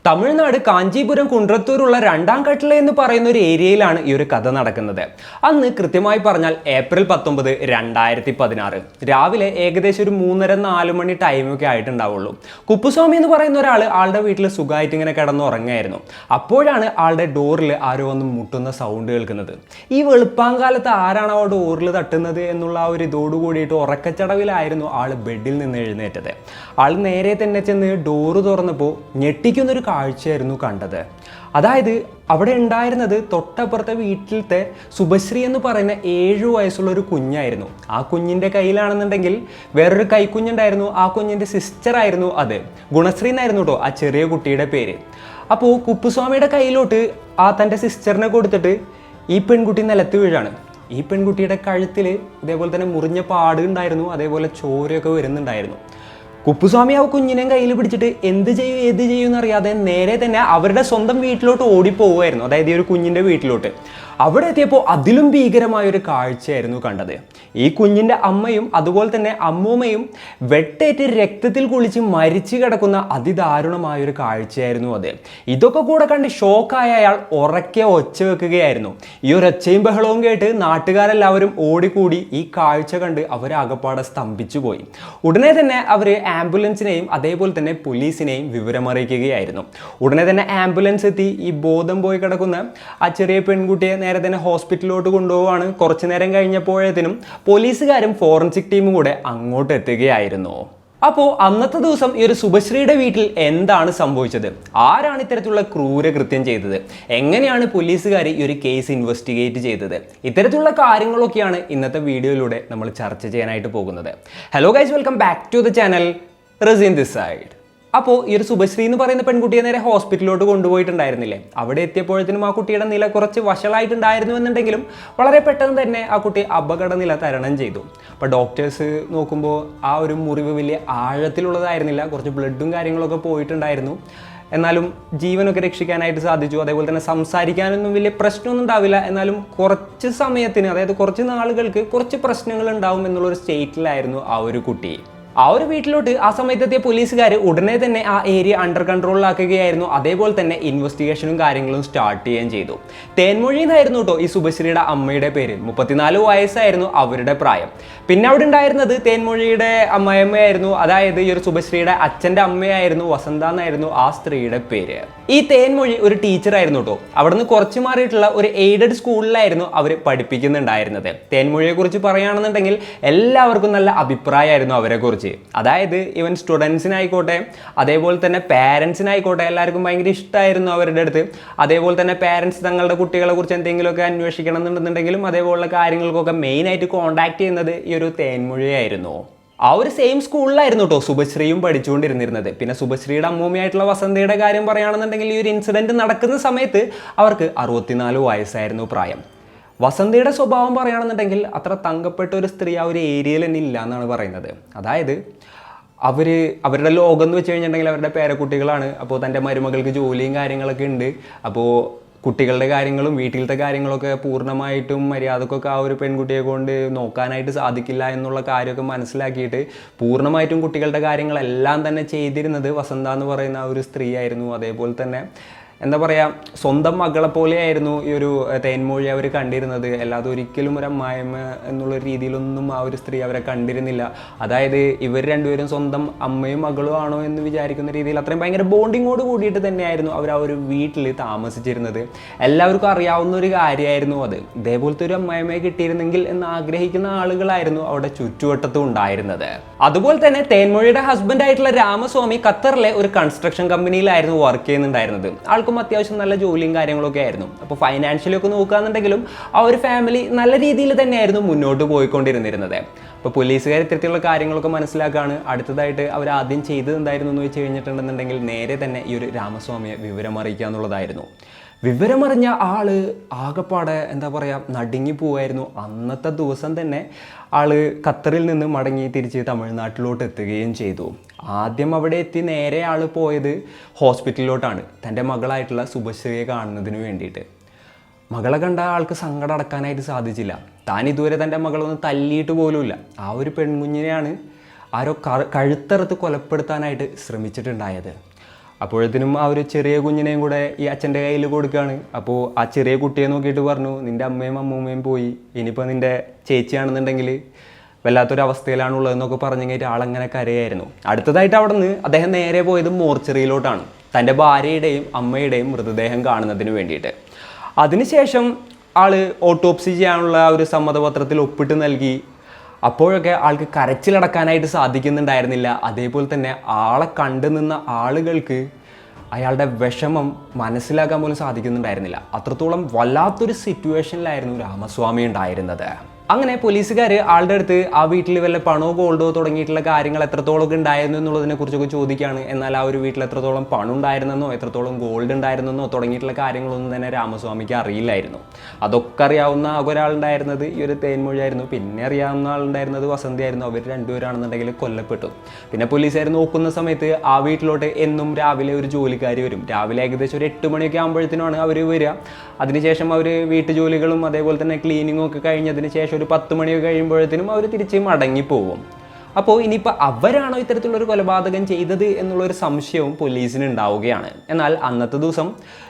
തമിഴ്നാട് കാഞ്ചീപുരം കുണ്ട്രത്തൂരുള്ള രണ്ടാം കട്ടില എന്ന് പറയുന്ന ഒരു ഏരിയയിലാണ് ഈ ഒരു കഥ നടക്കുന്നത്. അന്ന് കൃത്യമായി പറഞ്ഞാൽ ഏപ്രിൽ 19, 2016 രാവിലെ ഏകദേശം ഒരു 3:30-4 മണി ടൈമൊക്കെ ആയിട്ടുണ്ടാവുള്ളൂ. കുപ്പുസ്വാമി എന്ന് പറയുന്ന ഒരാൾ ആളുടെ വീട്ടിൽ സുഖമായിട്ട് ഇങ്ങനെ കിടന്നുറങ്ങായിരുന്നു. അപ്പോഴാണ് ആളുടെ ഡോറിൽ ആരോ ഒന്ന് മുട്ടുന്ന സൗണ്ട് കേൾക്കുന്നത്. ഈ വെളുപ്പാങ്കാലത്ത് ആരാണ് ആ ഡോറിൽ തട്ടുന്നത് എന്നുള്ള ആ ഒരു ഇതോട് കൂടിയിട്ട് ഉറക്കച്ചടവിലായിരുന്നു ആൾ ബെഡിൽ നിന്ന് എഴുന്നേറ്റത്. ആൾ നേരെ തന്നെ ചെന്ന് ഡോറ് തുറന്നപ്പോൾ ഞെട്ടിക്കുന്നൊരു കാഴ്ചയായിരുന്നു കണ്ടത്. അതായത് അവിടെ ഉണ്ടായിരുന്നത് തൊട്ടപ്പുറത്തെ വീട്ടിലത്തെ സുഭശ്രീ എന്ന് പറയുന്ന 7 വയസ്സുള്ള ഒരു കുഞ്ഞായിരുന്നു. ആ കുഞ്ഞിൻ്റെ കയ്യിലാണെന്നുണ്ടെങ്കിൽ വേറൊരു കൈക്കുഞ്ഞുണ്ടായിരുന്നു. ആ കുഞ്ഞിൻ്റെ സിസ്റ്ററായിരുന്നു അത്. ഗുണശ്രീ എന്നായിരുന്നു കേട്ടോ ആ ചെറിയ കുട്ടിയുടെ പേര്. അപ്പോൾ കുപ്പുസ്വാമിയുടെ കയ്യിലോട്ട് തൻ്റെ സിസ്റ്ററിനെ കൊടുത്തിട്ട് ഈ പെൺകുട്ടി നിലത്ത് വീഴാണ്. ഈ പെൺകുട്ടിയുടെ കഴുത്തിൽ ഇതേപോലെ തന്നെ മുറിഞ്ഞ പാട് ഉണ്ടായിരുന്നു, അതേപോലെ ചോരയൊക്കെ വരുന്നുണ്ടായിരുന്നു. കുപ്പുസ്വാമി ആ കുഞ്ഞിനെയും കയ്യിൽ പിടിച്ചിട്ട് എന്ത് ചെയ്യും എന്നറിയാതെ നേരെ തന്നെ അവരുടെ സ്വന്തം വീട്ടിലോട്ട് ഓടിപ്പോവുമായിരുന്നു. അതായത് ഈ ഒരു കുഞ്ഞിൻ്റെ വീട്ടിലോട്ട്. അവിടെ എത്തിയപ്പോൾ അതിലും ഭീകരമായൊരു കാഴ്ചയായിരുന്നു കണ്ടത്. ഈ കുഞ്ഞിൻ്റെ അമ്മയും അതുപോലെ തന്നെ അമ്മൂമ്മയും വെട്ടേറ്റ് രക്തത്തിൽ കുളിച്ച് മരിച്ചു കിടക്കുന്ന അതിദാരുണമായൊരു കാഴ്ചയായിരുന്നു അത്. ഇതൊക്കെ കൂടെ കണ്ട് ഷോക്കായ അയാൾ ഉറക്കെ ഒച്ച വെക്കുകയായിരുന്നു. ഈ ഒരു ഒച്ചയും ബഹളവും കേട്ട് നാട്ടുകാരെല്ലാവരും ഓടിക്കൂടി ഈ കാഴ്ച കണ്ട് അവരാകപ്പാടെ സ്തംഭിച്ചു പോയി. ഉടനെ തന്നെ അവർ ആംബുലൻസിനെയും അതേപോലെ തന്നെ പോലീസിനെയും വിവരമറിയിക്കുകയായിരുന്നു. ഉടനെ തന്നെ ആംബുലൻസ് എത്തി ഈ ബോധം പോയി കിടക്കുന്ന ആ ചെറിയ പെൺകുട്ടിയെ നേരെ തന്നെ ഹോസ്പിറ്റലിലോട്ട് കൊണ്ടുപോവാണ്. കുറച്ചു നേരം കഴിഞ്ഞപ്പോഴത്തേനും പോലീസുകാരും ഫോറൻസിക് ടീമും കൂടെ അങ്ങോട്ട് എത്തുകയായിരുന്നു. അപ്പോൾ അന്നത്തെ ദിവസം ഈ ഒരു സുഭശ്രീയുടെ വീട്ടിൽ എന്താണ് സംഭവിച്ചത്? ആരാണ് ഇത്തരത്തിലുള്ള ക്രൂരകൃത്യം ചെയ്തത്? എങ്ങനെയാണ് പോലീസുകാർ ഈ ഒരു കേസ് ഇൻവെസ്റ്റിഗേറ്റ് ചെയ്തത്? ഇത്തരത്തിലുള്ള കാര്യങ്ങളൊക്കെയാണ് ഇന്നത്തെ വീഡിയോയിലൂടെ നമ്മൾ ചർച്ച ചെയ്യാനായിട്ട് പോകുന്നത്. Hello guys, welcome back to the channel. Razeen this side. അപ്പോൾ ഈ ഒരു സുഭശ്രീ എന്ന് പറയുന്ന പെൺകുട്ടിയെ നേരെ ഹോസ്പിറ്റലിലോട്ട് കൊണ്ടുപോയിട്ടുണ്ടായിരുന്നില്ലേ? അവിടെ എത്തിയപ്പോഴത്തേനും ആ കുട്ടിയുടെ നില കുറച്ച് വഷളായിട്ടുണ്ടായിരുന്നു എന്നുണ്ടെങ്കിലും വളരെ പെട്ടെന്ന് തന്നെ ആ കുട്ടി അപകടനില തരണം ചെയ്തു. അപ്പോൾ ഡോക്ടേഴ്സ് നോക്കുമ്പോൾ ആ ഒരു മുറിവ് വലിയ ആഴത്തിലുള്ളതായിരുന്നില്ല, കുറച്ച് ബ്ലഡും കാര്യങ്ങളൊക്കെ പോയിട്ടുണ്ടായിരുന്നു. എന്നാലും ജീവനൊക്കെ രക്ഷിക്കാനായിട്ട് സാധിച്ചു. അതേപോലെ തന്നെ സംസാരിക്കാനൊന്നും വലിയ പ്രശ്നമൊന്നും ഉണ്ടാവില്ല, എന്നാലും കുറച്ച് സമയത്തിന്, അതായത് കുറച്ച് നാളുകൾക്ക് കുറച്ച് പ്രശ്നങ്ങൾ ഉണ്ടാവും എന്നുള്ളൊരു സ്റ്റേറ്റിലായിരുന്നു ആ ഒരു കുട്ടി. ആ ഒരു വീട്ടിലോട്ട് ആ സമയത്തെത്തിയ പോലീസുകാർ ഉടനെ തന്നെ ആ ഏരിയ അണ്ടർ കൺട്രോളിലാക്കുകയായിരുന്നു. അതേപോലെ തന്നെ ഇൻവെസ്റ്റിഗേഷനും കാര്യങ്ങളും സ്റ്റാർട്ട് ചെയ്യുകയും ചെയ്തു. തേൻമൊഴി എന്നായിരുന്നു കേട്ടോ ഈ സുഭശ്രീയുടെ അമ്മയുടെ പേര്. 34 വയസ്സായിരുന്നു അവരുടെ പ്രായം. പിന്നെ അവിടെ ഉണ്ടായിരുന്നത് തേൻമൊഴിയുടെ അമ്മയമ്മയായിരുന്നു. അതായത് ഈ ഒരു സുഭശ്രീയുടെ അച്ഛൻ്റെ അമ്മയായിരുന്നു. വസന്ത എന്നായിരുന്നു ആ സ്ത്രീയുടെ പേര്. ഈ തേൻമൊഴി ഒരു ടീച്ചറായിരുന്നു കേട്ടോ. അവിടെ നിന്ന് കുറച്ച് മാറിയിട്ടുള്ള ഒരു എയ്ഡഡ് സ്കൂളിലായിരുന്നു അവർ പഠിപ്പിക്കുന്നുണ്ടായിരുന്നത്. തേൻമൊഴിയെ കുറിച്ച് പറയുകയാണെന്നുണ്ടെങ്കിൽ എല്ലാവർക്കും നല്ല അഭിപ്രായമായിരുന്നു അവരെക്കുറിച്ച്. അതായത് ഈവൻ സ്റ്റുഡൻസിനായിക്കോട്ടെ അതേപോലെ തന്നെ പാരൻസിനായിക്കോട്ടെ എല്ലാവർക്കും ഭയങ്കര ഇഷ്ടമായിരുന്നു അവരുടെ അടുത്ത്. അതേപോലെ തന്നെ പാരൻസ് തങ്ങളുടെ കുട്ടികളെ കുറിച്ച് എന്തെങ്കിലുമൊക്കെ അന്വേഷിക്കണം എന്നുണ്ടെന്നുണ്ടെങ്കിലും അതേപോലുള്ള കാര്യങ്ങൾക്കൊക്കെ മെയിനായിട്ട് കോൺടാക്ട് ചെയ്യുന്നത് ഈ ഒരു തേൻമൊഴിയായിരുന്നു. ആ ഒരു സെയിം സ്കൂളിലായിരുന്നു കേട്ടോ സുഭശ്രീയും പഠിച്ചുകൊണ്ടിരുന്നിരുന്നത്. പിന്നെ സുഭശ്രീയുടെ അമ്മൂമ്മയായിട്ടുള്ള വസന്തയുടെ കാര്യം പറയുകയാണെന്നുണ്ടെങ്കിൽ ഈ ഒരു ഇൻസിഡൻറ്റ് നടക്കുന്ന സമയത്ത് അവർക്ക് 64 വയസ്സായിരുന്നു പ്രായം. വസന്തയുടെ സ്വഭാവം പറയുകയാണെന്നുണ്ടെങ്കിൽ അത്ര തങ്കപ്പെട്ട ഒരു സ്ത്രീ ആ ഒരു ഏരിയയിൽ തന്നെ ഇല്ല എന്നാണ് പറയുന്നത്. അതായത് അവരുടെ ലോകം എന്ന് വെച്ച് കഴിഞ്ഞിട്ടുണ്ടെങ്കിൽ അവരുടെ പേരക്കുട്ടികളാണ്. അപ്പോൾ തൻ്റെ മരുമകൾക്ക് ജോലിയും കാര്യങ്ങളൊക്കെ ഉണ്ട്. അപ്പോൾ കുട്ടികളുടെ കാര്യങ്ങളും വീട്ടിലത്തെ കാര്യങ്ങളൊക്കെ പൂർണ്ണമായിട്ടും മര്യാദക്കൊക്കെ ആ ഒരു പെൺകുട്ടിയെ കൊണ്ട് നോക്കാനായിട്ട് സാധിക്കില്ല എന്നുള്ള കാര്യമൊക്കെ മനസ്സിലാക്കിയിട്ട് പൂർണ്ണമായിട്ടും കുട്ടികളുടെ കാര്യങ്ങളെല്ലാം തന്നെ ചെയ്തിരുന്നത് വസന്ത എന്ന് പറയുന്ന ആ ഒരു സ്ത്രീ ആയിരുന്നു. അതേപോലെ തന്നെ എന്താ പറയുക, സ്വന്തം മകളെ പോലെയായിരുന്നു ഈ ഒരു തേൻമൊഴി അവർ കണ്ടിരുന്നത്. അല്ലാതെ ഒരിക്കലും ഒരു അമ്മായിമ്മ എന്നുള്ള രീതിയിലൊന്നും ആ ഒരു സ്ത്രീ അവരെ കണ്ടിരുന്നില്ല. അതായത് ഇവർ രണ്ടുപേരും സ്വന്തം അമ്മയും മകളും ആണോ എന്ന് വിചാരിക്കുന്ന രീതിയിൽ അത്രയും ഭയങ്കര ബോണ്ടിങ്ങോട് കൂടിയിട്ട് തന്നെയായിരുന്നു അവർ ആ ഒരു വീട്ടിൽ താമസിച്ചിരുന്നത്. എല്ലാവർക്കും അറിയാവുന്ന ഒരു കാര്യമായിരുന്നു അത്. ഇതേപോലത്തെ ഒരു അമ്മായിമ്മയെ കിട്ടിയിരുന്നെങ്കിൽ എന്ന് ആഗ്രഹിക്കുന്ന ആളുകളായിരുന്നു അവിടെ ചുറ്റുവട്ടത്തും ഉണ്ടായിരുന്നത്. അതുപോലെ തന്നെ തേൻമൊഴിയുടെ ഹസ്ബൻഡ് ആയിട്ടുള്ള രാമസ്വാമി ഖത്തറിലെ ഒരു കൺസ്ട്രക്ഷൻ കമ്പനിയിലായിരുന്നു വർക്ക് ചെയ്യുന്നുണ്ടായിരുന്നത്. ആൾക്കും അത്യാവശ്യം നല്ല ജോലിയും കാര്യങ്ങളൊക്കെ ആയിരുന്നു. അപ്പോൾ ഫൈനാൻഷ്യലി ഒക്കെ നോക്കുകയാണെന്നുണ്ടെങ്കിലും ആ ഒരു ഫാമിലി നല്ല രീതിയിൽ തന്നെയായിരുന്നു മുന്നോട്ട് പോയിക്കൊണ്ടിരുന്നിരുന്നത്. അപ്പോൾ പോലീസുകാർ ഇത്തരത്തിലുള്ള കാര്യങ്ങളൊക്കെ മനസ്സിലാക്കുകയാണ്. അടുത്തതായിട്ട് അവർ ആദ്യം ചെയ്തത് എന്തായിരുന്നു എന്ന് വെച്ച് കഴിഞ്ഞിട്ടുണ്ടെന്നുണ്ടെങ്കിൽ നേരെ തന്നെ ഈ ഒരു രാമസ്വാമിയെ വിവരമറിയിക്കുക എന്നുള്ളതായിരുന്നു. വിവരമറിഞ്ഞ ആള് ആകെപ്പാടെ എന്താ പറയുക നടുങ്ങി പോവായിരുന്നു. അന്നത്തെ ദിവസം തന്നെ ആള് ഖത്തറിൽ നിന്ന് മടങ്ങി തിരിച്ച് തമിഴ്നാട്ടിലോട്ട് എത്തുകയും ചെയ്തു. ആദ്യം അവിടെ എത്തി നേരെ ആൾ പോയത് ഹോസ്പിറ്റലിലോട്ടാണ്, തൻ്റെ മകളായിട്ടുള്ള സുഭശ്രീയെ കാണുന്നതിന് വേണ്ടിയിട്ട്. മകളെ കണ്ട ആൾക്ക് സങ്കടം അടക്കാനായിട്ട് സാധിച്ചില്ല. താൻ ഇതുവരെ തൻ്റെ മകളൊന്നും തല്ലിയിട്ട് പോലുമില്ല. ആ ഒരു പെൺകുഞ്ഞിനെയാണ് ആരോ കഴുത്തറുത്ത് കൊലപ്പെടുത്താനായിട്ട് ശ്രമിച്ചിട്ടുണ്ടായത്. അപ്പോഴത്തേനും ആ ഒരു ചെറിയ കുഞ്ഞിനെയും കൂടെ ഈ അച്ഛൻ്റെ കയ്യിൽ കൊടുക്കുകയാണ്. അപ്പോൾ ആ ചെറിയ കുട്ടിയെ നോക്കിയിട്ട് പറഞ്ഞു, നിൻ്റെ അമ്മയും അമ്മൂമ്മയും പോയി, ഇനിയിപ്പോൾ നിൻ്റെ ചേച്ചിയാണെന്നുണ്ടെങ്കിൽ വല്ലാത്തൊരു അവസ്ഥയിലാണുള്ളതെന്നൊക്കെ പറഞ്ഞു കഴിഞ്ഞിട്ട് ആളങ്ങനെ കരയായിരുന്നു. അടുത്തതായിട്ട് അവിടെ നിന്ന് അദ്ദേഹം നേരെ പോയത് മോർച്ചറിയിലോട്ടാണ്, തൻ്റെ ഭാര്യയുടെയും അമ്മയുടെയും മൃതദേഹം കാണുന്നതിന് വേണ്ടിയിട്ട്. അതിനുശേഷം ആള് ഓട്ടോപ്സി ചെയ്യാനുള്ള ഒരു സമ്മതപത്രത്തിൽ ഒപ്പിട്ട് നൽകി. അപ്പോഴൊക്കെ ആൾക്ക് കരച്ചിലടക്കാനായിട്ട് സാധിക്കുന്നുണ്ടായിരുന്നില്ല. അതേപോലെ തന്നെ ആളെ കണ്ടു നിന്ന ആളുകൾക്ക് അയാളുടെ വിഷമം മനസ്സിലാക്കാൻ പോലും സാധിക്കുന്നുണ്ടായിരുന്നില്ല. അത്രത്തോളം വല്ലാത്തൊരു സിറ്റുവേഷനിലായിരുന്നു രാമസ്വാമി ഉണ്ടായിരുന്നത്. അങ്ങനെ പോലീസുകാർ ആളുടെ അടുത്ത് ആ വീട്ടിൽ വല്ല പണമോ ഗോൾഡോ തുടങ്ങിയിട്ടുള്ള കാര്യങ്ങൾ എത്രത്തോളം ഉണ്ടായിരുന്നു എന്നുള്ളതിനെ കുറിച്ചൊക്കെ ചോദിക്കുകയാണ്. എന്നാൽ ആ ഒരു വീട്ടിൽ എത്രത്തോളം പണം ഉണ്ടായിരുന്നെന്നോ എത്രത്തോളം ഗോൾഡ് ഉണ്ടായിരുന്നെന്നോ തുടങ്ങിയിട്ടുള്ള കാര്യങ്ങളൊന്നും തന്നെ രാമസ്വാമിക്ക് അറിയില്ലായിരുന്നു. അതൊക്കെ അറിയാവുന്ന ഒരാളുണ്ടായിരുന്നത് ഈ ഒരു തേൻമൊഴിയായിരുന്നു. പിന്നെ അറിയാവുന്ന ആളുണ്ടായിരുന്നത് വസന്തിയായിരുന്നു. അവർ രണ്ടുപേരാണെന്നുണ്ടെങ്കിൽ കൊല്ലപ്പെട്ടു. പിന്നെ പോലീസുകാർ നോക്കുന്ന സമയത്ത് ആ വീട്ടിലോട്ട് എന്നും രാവിലെ ഒരു ജോലിക്കാരി വരും. രാവിലെ ഏകദേശം ഒരു 8 മണിയൊക്കെ ആകുമ്പോഴത്തേനുമാണ് അവർ വരിക. അതിനുശേഷം അവർ വീട്ടുജോലികളും അതേപോലെ തന്നെ ക്ലീനിങ്ങും ഒക്കെ കഴിഞ്ഞതിന് ശേഷം ഒരു 10 മണിയൊക്കെ കഴിയുമ്പോഴത്തേനും അവർ തിരിച്ച് മടങ്ങിപ്പോവും. അപ്പോൾ ഇനിയിപ്പോൾ അവരാണോ ഇത്തരത്തിലുള്ളൊരു കൊലപാതകം ചെയ്തത് എന്നുള്ളൊരു സംശയവും പോലീസിന് ഉണ്ടാവുകയാണ്. എന്നാൽ അന്നത്തെ ദിവസം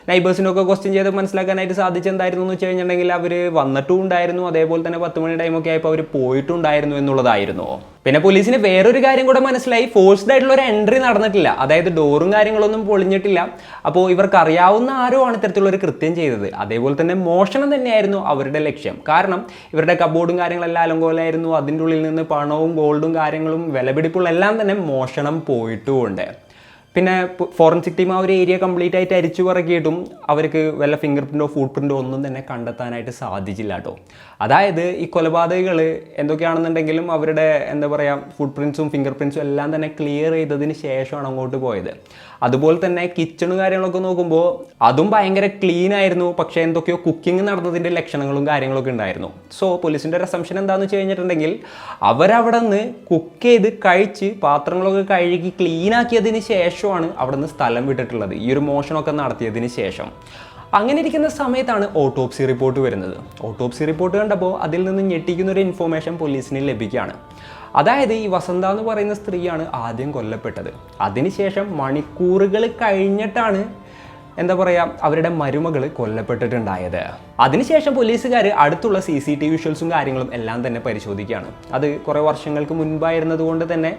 നൈബേഴ്സിനൊക്കെ ക്വസ്റ്റ്യൻ ചെയ്ത് മനസ്സിലാക്കാനായിട്ട് സാധിച്ചെന്തായിരുന്നു എന്ന് വെച്ച് കഴിഞ്ഞിട്ടുണ്ടെങ്കിൽ അവർ വന്നിട്ടും ഉണ്ടായിരുന്നു, അതേപോലെ തന്നെ 10 മണി ടൈമൊക്കെ ആയപ്പോൾ അവർ പോയിട്ടുണ്ടായിരുന്നു എന്നുള്ളതായിരുന്നു. പിന്നെ പോലീസിന് വേറൊരു കാര്യം കൂടെ മനസ്സിലായി, ഫോഴ്സ്ഡ് ആയിട്ടുള്ള ഒരു എൻട്രി നടന്നിട്ടില്ല, അതായത് ഡോറും കാര്യങ്ങളൊന്നും പൊളിഞ്ഞിട്ടില്ല. അപ്പോൾ ഇവർക്ക് അറിയാവുന്ന ആരോ ആണ് ഇത്തരത്തിലുള്ളൊരു കൃത്യം ചെയ്തത്. അതേപോലെ തന്നെ മോഷണം തന്നെയായിരുന്നു അവരുടെ ലക്ഷ്യം. കാരണം ഇവരുടെ കബോർഡും കാര്യങ്ങളെല്ലാം അലങ്കോലായിരുന്നു. അതിൻ്റെ ഉള്ളിൽ നിന്ന് പണവും ഗോൾഡും കാര്യങ്ങളും വിലപിടിപ്പുള്ള എല്ലാം തന്നെ മോഷണം പോയിട്ടുമുണ്ട്. പിന്നെ ഫോറൻസിക് ടീം ആ ഒരു ഏരിയ കംപ്ലീറ്റ് ആയിട്ട് അരിച്ചു പറക്കിയിട്ടും അവർക്ക് വല്ല ഫിംഗർ പ്രിൻറ്റോ ഫുട് പ്രിൻറ്റോ ഒന്നും തന്നെ കണ്ടെത്താനായിട്ട് സാധിച്ചില്ല കേട്ടോ. അതായത് ഈ കൊലപാതകങ്ങൾ എന്തൊക്കെയാണെന്നുണ്ടെങ്കിലും അവരുടെ എന്താ പറയുക ഫുട് പ്രിൻറ്റ്സും ഫിംഗർ പ്രിൻറ്റ്സും എല്ലാം തന്നെ ക്ലിയർ ചെയ്തതിന് ശേഷമാണ് അങ്ങോട്ട് പോയത്. അതുപോലെ തന്നെ കിച്ചണും കാര്യങ്ങളൊക്കെ നോക്കുമ്പോൾ അതും ഭയങ്കര ക്ലീൻ ആയിരുന്നു. പക്ഷേ എന്തൊക്കെയോ കുക്കിംഗ് നടന്നതിൻ്റെ ലക്ഷണങ്ങളും കാര്യങ്ങളൊക്കെ ഉണ്ടായിരുന്നു. സോ പോലീസിൻ്റെ ഒരു അസംഷൻ എന്താണെന്ന് വെച്ച് കഴിഞ്ഞിട്ടുണ്ടെങ്കിൽ അവരവിടെ നിന്ന് കുക്ക് ചെയ്ത് കഴിച്ച് പാത്രങ്ങളൊക്കെ കഴുകി ക്ലീനാക്കിയതിന് ശേഷമാണ് അവിടെ നിന്ന് സ്ഥലം വിട്ടിട്ടുള്ളത്, ഈ ഒരു മോഷണമൊക്കെ നടത്തിയതിന് ശേഷം. അങ്ങനെ ഇരിക്കുന്ന സമയത്താണ് ഓട്ടോപ്സി റിപ്പോർട്ട് വരുന്നത്. ഓട്ടോപ്സി റിപ്പോർട്ട് കണ്ടപ്പോൾ അതിൽ നിന്ന് ഞെട്ടിക്കുന്നൊരു ഇൻഫോർമേഷൻ പോലീസിന് ലഭിക്കുകയാണ്. അതായത് ഈ വസന്ത എന്ന് പറയുന്ന സ്ത്രീയാണ് ആദ്യം കൊല്ലപ്പെട്ടത്. അതിനുശേഷം മണിക്കൂറുകൾ കഴിഞ്ഞിട്ടാണ് എന്താ പറയുക അവരുടെ മരുമകൾ കൊല്ലപ്പെട്ടിട്ടുണ്ടായത്. അതിനുശേഷം പോലീസുകാർ അടുത്തുള്ള CCTV വിഷ്വൽസും കാര്യങ്ങളും എല്ലാം തന്നെ പരിശോധിക്കുകയാണ്. അത് കുറേ വർഷങ്ങൾക്ക് മുൻപായിരുന്നത് കൊണ്ട് തന്നെ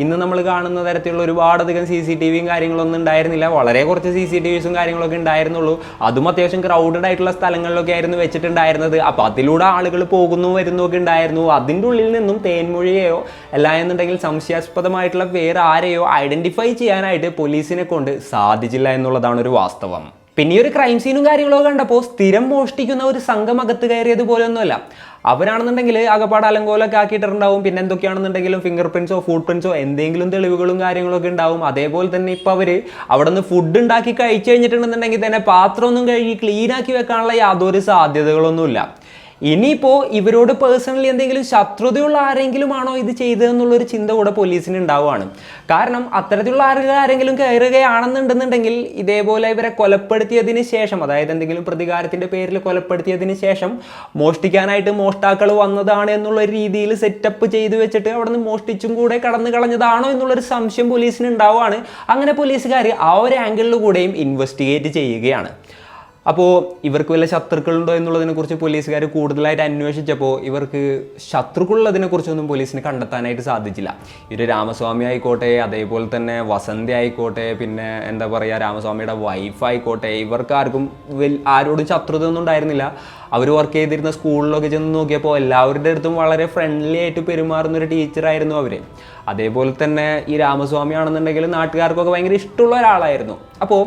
ഇന്ന് നമ്മൾ കാണുന്ന തരത്തിലുള്ള ഒരുപാടധികം CCTVയും കാര്യങ്ങളൊന്നും ഉണ്ടായിരുന്നില്ല. വളരെ കുറച്ച് CCTVസും കാര്യങ്ങളൊക്കെ ഉണ്ടായിരുന്നുള്ളൂ. അതും അത്യാവശ്യം ക്രൗഡഡ് ആയിട്ടുള്ള സ്ഥലങ്ങളിലൊക്കെ ആയിരുന്നു വെച്ചിട്ടുണ്ടായിരുന്നത്. അപ്പോൾ അതിലൂടെ ആളുകൾ പോകുന്നു വരുന്നൊക്കെ ഉണ്ടായിരുന്നു. അതിൻ്റെ ഉള്ളിൽ നിന്നും തേൻമൊഴിയെയോ അല്ല എന്നുണ്ടെങ്കിൽ സംശയാസ്പദമായിട്ടുള്ള വേറെ ആരെയോ ഐഡൻറ്റിഫൈ ചെയ്യാനായിട്ട് പോലീസിനെ കൊണ്ട് സാധിച്ചില്ല എന്നുള്ളതാണ് ഒരു വാസ്തവം. പിന്നെ ഈ ഒരു ക്രൈം സീനും കാര്യങ്ങളൊക്കെ കണ്ടപ്പോൾ സ്ഥിരം മോഷ്ടിക്കുന്ന ഒരു സംഘം അകത്ത് കയറിയതുപോലെ ഒന്നുമല്ല. അവരാണെന്നുണ്ടെങ്കിൽ അകപ്പാട് അലങ്കോലൊക്കെ ആക്കിയിട്ടുണ്ടാവും. പിന്നെ എന്തൊക്കെയാണെന്നുണ്ടെങ്കിലും ഫിംഗർ പ്രിൻറ്റ്സോ ഫുട് പ്രിൻറ്റ്സോ എന്തെങ്കിലും തെളിവുകളും കാര്യങ്ങളൊക്കെ ഉണ്ടാവും. അതേപോലെ തന്നെ ഇപ്പോൾ അവർ അവിടെ നിന്ന് ഫുഡ് ഉണ്ടാക്കി കഴിച്ചു കഴിഞ്ഞിട്ടുണ്ടെന്നുണ്ടെങ്കിൽ തന്നെ പാത്രമൊന്നും കഴുകി ക്ലീനാക്കി വെക്കാനുള്ള യാതൊരു സാധ്യതകളൊന്നുമില്ല. ഇനിയിപ്പോൾ ഇവരോട് പേഴ്സണലി എന്തെങ്കിലും ശത്രുതയുള്ള ആരെങ്കിലും ആണോ ഇത് ചെയ്തതെന്നുള്ളൊരു ചിന്ത കൂടെ പോലീസിന് ഉണ്ടാവുകയാണ്. കാരണം അത്തരത്തിലുള്ള ആരെങ്കിലും കയറുകയാണെന്നുണ്ടെന്നുണ്ടെങ്കിൽ ഇതേപോലെ ഇവരെ കൊലപ്പെടുത്തിയതിന് ശേഷം, അതായത് എന്തെങ്കിലും പ്രതികാരത്തിൻ്റെ പേരിൽ കൊലപ്പെടുത്തിയതിന് ശേഷം മോഷ്ടിക്കാനായിട്ട് മോഷ്ടാക്കൾ വന്നതാണ് എന്നുള്ള രീതിയിൽ സെറ്റപ്പ് ചെയ്ത് വെച്ചിട്ട് അവിടെ നിന്ന് മോഷ്ടിച്ചും കൂടെ കടന്നു കളഞ്ഞതാണോ എന്നുള്ളൊരു സംശയം പോലീസിന് ഉണ്ടാവുകയാണ്. അങ്ങനെ പോലീസുകാർ ആ ഒരു ആംഗിളിൽ കൂടെയും ഇൻവെസ്റ്റിഗേറ്റ് ചെയ്യുകയാണ്. അപ്പോൾ ഇവർക്ക് വല്ല ശത്രുക്കളുണ്ടോ എന്നുള്ളതിനെക്കുറിച്ച് പോലീസുകാർ കൂടുതലായിട്ട് അന്വേഷിച്ചപ്പോൾ ഇവർക്ക് ശത്രുക്കളുള്ളതിനെക്കുറിച്ചൊന്നും പോലീസിന് കണ്ടെത്താനായിട്ട് സാധിച്ചില്ല. ഒരു രാമസ്വാമി ആയിക്കോട്ടെ, അതേപോലെ തന്നെ വസന്തി ആയിക്കോട്ടെ, പിന്നെ എന്താ പറയുക രാമസ്വാമിയുടെ വൈഫ് ആയിക്കോട്ടെ, ഇവർക്ക് ആർക്കും ആരോടും ശത്രുത ഒന്നും ഉണ്ടായിരുന്നില്ല. അവർ വർക്ക് ചെയ്തിരുന്ന സ്കൂളിലൊക്കെ ചെന്ന് നോക്കിയപ്പോൾ എല്ലാവരുടെ അടുത്തും വളരെ ഫ്രണ്ട്ലി ആയിട്ട് പെരുമാറുന്ന ഒരു ടീച്ചറായിരുന്നു അവർ. അതേപോലെ തന്നെ ഈ രാമസ്വാമി ആണെന്നുണ്ടെങ്കിൽ നാട്ടുകാർക്കൊക്കെ ഭയങ്കര ഇഷ്ടമുള്ള ഒരാളായിരുന്നു. അപ്പോൾ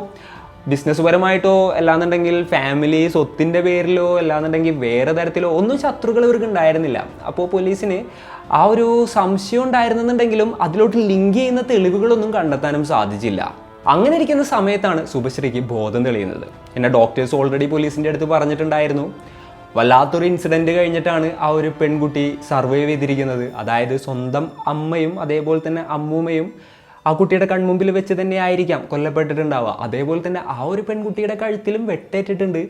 ബിസിനസ് പരമായിട്ടോ അല്ലാന്നുണ്ടെങ്കിൽ ഫാമിലി സ്വത്തിൻ്റെ പേരിലോ അല്ലാന്നുണ്ടെങ്കിൽ വേറെ തരത്തിലോ ഒന്നും ശത്രുക്കൾ ഇവർക്ക് ഉണ്ടായിരുന്നില്ല. അപ്പോൾ പോലീസിന് ആ ഒരു സംശയം ഉണ്ടായിരുന്നെന്നുണ്ടെങ്കിലും അതിലോട്ട് ലിങ്ക് ചെയ്യുന്ന തെളിവുകളൊന്നും കണ്ടെത്താനും സാധിച്ചില്ല. അങ്ങനെ ഇരിക്കുന്ന സമയത്താണ് ശുഭശ്രീക്ക് ബോധം തെളിയുന്നത്. എന്നെ ഡോക്ടേഴ്സ് ഓൾറെഡി പോലീസിൻ്റെ അടുത്ത് പറഞ്ഞിട്ടുണ്ടായിരുന്നു, വല്ലാത്തൊരു ഇൻസിഡൻറ്റ് കഴിഞ്ഞിട്ടാണ് ആ ഒരു പെൺകുട്ടി സർവൈവ് ചെയ്തിരിക്കുന്നത്. അതായത് സ്വന്തം അമ്മയും അതേപോലെ തന്നെ അമ്മൂമ്മയും ആ കുട്ടിയുടെ കൺമുമ്പിൽ വെച്ച് തന്നെ ആയിരിക്കാം കൊല്ലപ്പെട്ടിട്ടുണ്ടാവുക. അതേപോലെ തന്നെ ആ ഒരു പെൺകുട്ടിയുടെ കഴുത്തിലും വെട്ടേറ്റിട്ടുണ്ട്.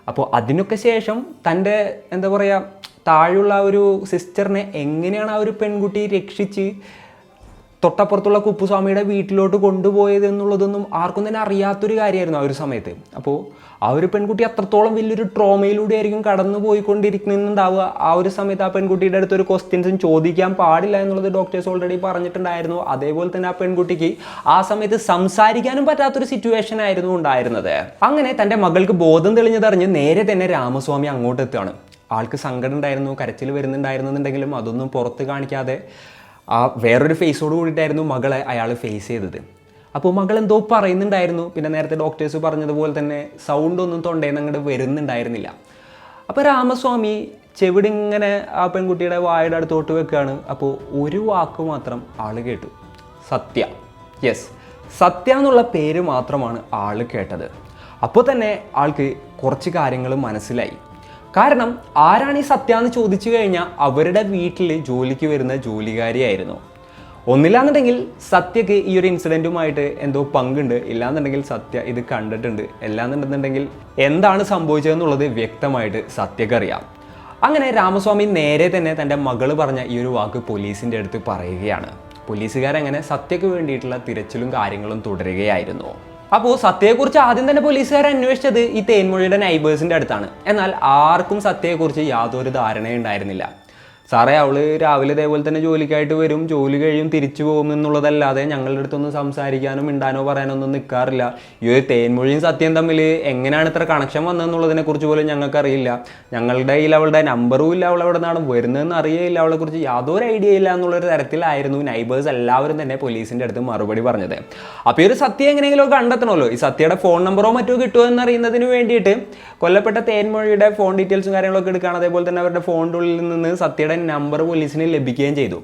അപ്പോൾ അതിനൊക്കെ ശേഷം തൻ്റെ എന്താ പറയുക താഴെയുള്ള ഒരു സിസ്റ്ററിനെ എങ്ങനെയാണ് ആ ഒരു പെൺകുട്ടി രക്ഷിച്ച് തൊട്ടപ്പുറത്തുള്ള കുപ്പുസ്വാമിയുടെ വീട്ടിലോട്ട് കൊണ്ടുപോയത് എന്നുള്ളതൊന്നും ആർക്കും തന്നെ അറിയാത്തൊരു കാര്യമായിരുന്നു ആ ഒരു സമയത്ത്. അപ്പോൾ ആ ഒരു പെൺകുട്ടി അത്രത്തോളം വലിയൊരു ട്രോമയിലൂടെ ആയിരിക്കും കടന്നു പോയിക്കൊണ്ടിരിക്കുന്നുണ്ടാവുക. ആ ഒരു സമയത്ത് ആ പെൺകുട്ടിയുടെ അടുത്ത് ഒരു ക്വസ്റ്റ്യൻസും ചോദിക്കാൻ പാടില്ല എന്നുള്ളത് ഡോക്ടേഴ്സ് ഓൾറെഡി പറഞ്ഞിട്ടുണ്ടായിരുന്നു. അതേപോലെ തന്നെ ആ പെൺകുട്ടിക്ക് ആ സമയത്ത് സംസാരിക്കാനും പറ്റാത്തൊരു സിറ്റുവേഷൻ ആയിരുന്നു ഉണ്ടായിരുന്നത്. അങ്ങനെ തൻ്റെ മകൾക്ക് ബോധം തെളിഞ്ഞതറിഞ്ഞ് നേരെ തന്നെ രാമസ്വാമി അങ്ങോട്ട് എത്തുകയാണ്. ആൾക്ക് സങ്കടം ഉണ്ടായിരുന്നു, കരച്ചിൽ വരുന്നുണ്ടായിരുന്നുണ്ടെങ്കിലും അതൊന്നും പുറത്ത് കാണിക്കാതെ ആ വേറൊരു ഫേസോട് കൂടിയിട്ടായിരുന്നു മകളെ അയാൾ ഫേസ് ചെയ്തത്. അപ്പോൾ മകൾ എന്തോ പറയുന്നുണ്ടായിരുന്നു. പിന്നെ നേരത്തെ ഡോക്ടേഴ്സ് പറഞ്ഞതുപോലെ തന്നെ സൗണ്ട് ഒന്നും തൊണ്ടയിൽ നിന്ന് അങ്ങോട്ട് വരുന്നുണ്ടായിരുന്നില്ല. അപ്പോൾ രാമസ്വാമി ചെവിടി ഇങ്ങനെ ആ പെൺകുട്ടിയുടെ വായുടെ അടുത്തോട്ട് വെക്കുകയാണ്. അപ്പോൾ ഒരു വാക്ക് മാത്രം ആൾ കേട്ടു, സത്യ. യെസ്, സത്യ എന്നുള്ള പേര് മാത്രമാണ് ആൾ കേട്ടത്. അപ്പോൾ തന്നെ ആൾക്ക് കുറച്ച് കാര്യങ്ങൾ മനസ്സിലായി. കാരണം ആരാണ് ഈ സത്യ എന്ന് ചോദിച്ചു കഴിഞ്ഞാൽ അവരുടെ വീട്ടിൽ ജോലിക്ക് വരുന്ന ജോലിക്കാരിയായിരുന്നു. ഒന്നില്ലാന്നുണ്ടെങ്കിൽ സത്യക്ക് ഈ ഒരു ഇൻസിഡൻറ്റുമായിട്ട് എന്തോ പങ്കുണ്ട്, ഇല്ലാന്നുണ്ടെങ്കിൽ സത്യ ഇത് കണ്ടിട്ടുണ്ട്, എല്ലാന്നുണ്ടെന്നുണ്ടെങ്കിൽ എന്താണ് സംഭവിച്ചതെന്നുള്ളത് വ്യക്തമായിട്ട് സത്യക്കറിയാം. അങ്ങനെ രാമസ്വാമി നേരെ തന്നെ തൻ്റെ മകൾ പറഞ്ഞ ഈ ഒരു വാക്ക് പോലീസിൻ്റെ അടുത്ത് പറയുകയാണ്. പോലീസുകാരങ്ങനെ സത്യക്ക് വേണ്ടിയിട്ടുള്ള തിരച്ചിലും കാര്യങ്ങളും തുടരുകയായിരുന്നു. അപ്പോൾ സത്യയെക്കുറിച്ച് ആദ്യം തന്നെ പോലീസുകാർ അന്വേഷിച്ചത് ഈ തേൻമൊഴിയുടെ നൈബേഴ്സിൻ്റെ അടുത്താണ്. എന്നാൽ ആർക്കും സത്യയെക്കുറിച്ച് യാതൊരു ധാരണയും ഉണ്ടായിരുന്നില്ല. സാറേ, അവൾ രാവിലെ ഇതേപോലെ തന്നെ ജോലിക്കായിട്ട് വരും, ജോലി കഴിയും തിരിച്ചു പോകും എന്നുള്ളതല്ലാതെ ഞങ്ങളുടെ അടുത്തൊന്നും സംസാരിക്കാനോ മിണ്ടാനോ പറയാനോ ഒന്നും നിൽക്കാറില്ല. ഈ ഒരു തേൻമൊഴിയും സത്യം തമ്മിൽ എങ്ങനെയാണ് ഇത്ര കണക്ഷൻ വന്നതെന്നുള്ളതിനെ കുറിച്ച് പോലും ഞങ്ങൾക്കറിയില്ല. ഞങ്ങളുടെ കയ്യിൽ അവളുടെ നമ്പറും ഇല്ല, അവൾ എവിടെ നിന്നാണ് വരുന്നതെന്ന് അറിയില്ല, അവളെക്കുറിച്ച് യാതൊരു ഐഡിയ ഇല്ല എന്നുള്ളൊരു തരത്തിലായിരുന്നു നൈബേഴ്സ് എല്ലാവരും തന്നെ പോലീസിൻ്റെ അടുത്ത് മറുപടി പറഞ്ഞത്. അപ്പോൾ ഈ ഒരു സത്യം എങ്ങനെയെങ്കിലും കണ്ടെത്തണമല്ലോ. ഈ സത്യയുടെ ഫോൺ നമ്പറോ മറ്റോ കിട്ടുമോ എന്നറിയുന്നതിന് വേണ്ടിയിട്ട് കൊല്ലപ്പെട്ട തേൻമൊഴിയുടെ ഫോൺ ഡീറ്റെയിൽസും കാര്യങ്ങളൊക്കെ എടുക്കുകയാണ്. അതേപോലെ തന്നെ അവരുടെ ഫോണിൻ്റെ ഉള്ളിൽ നിന്ന് സത്യയുടെ നമ്പർ പോലീസിന് ലഭിക്കുകയും ചെയ്തു.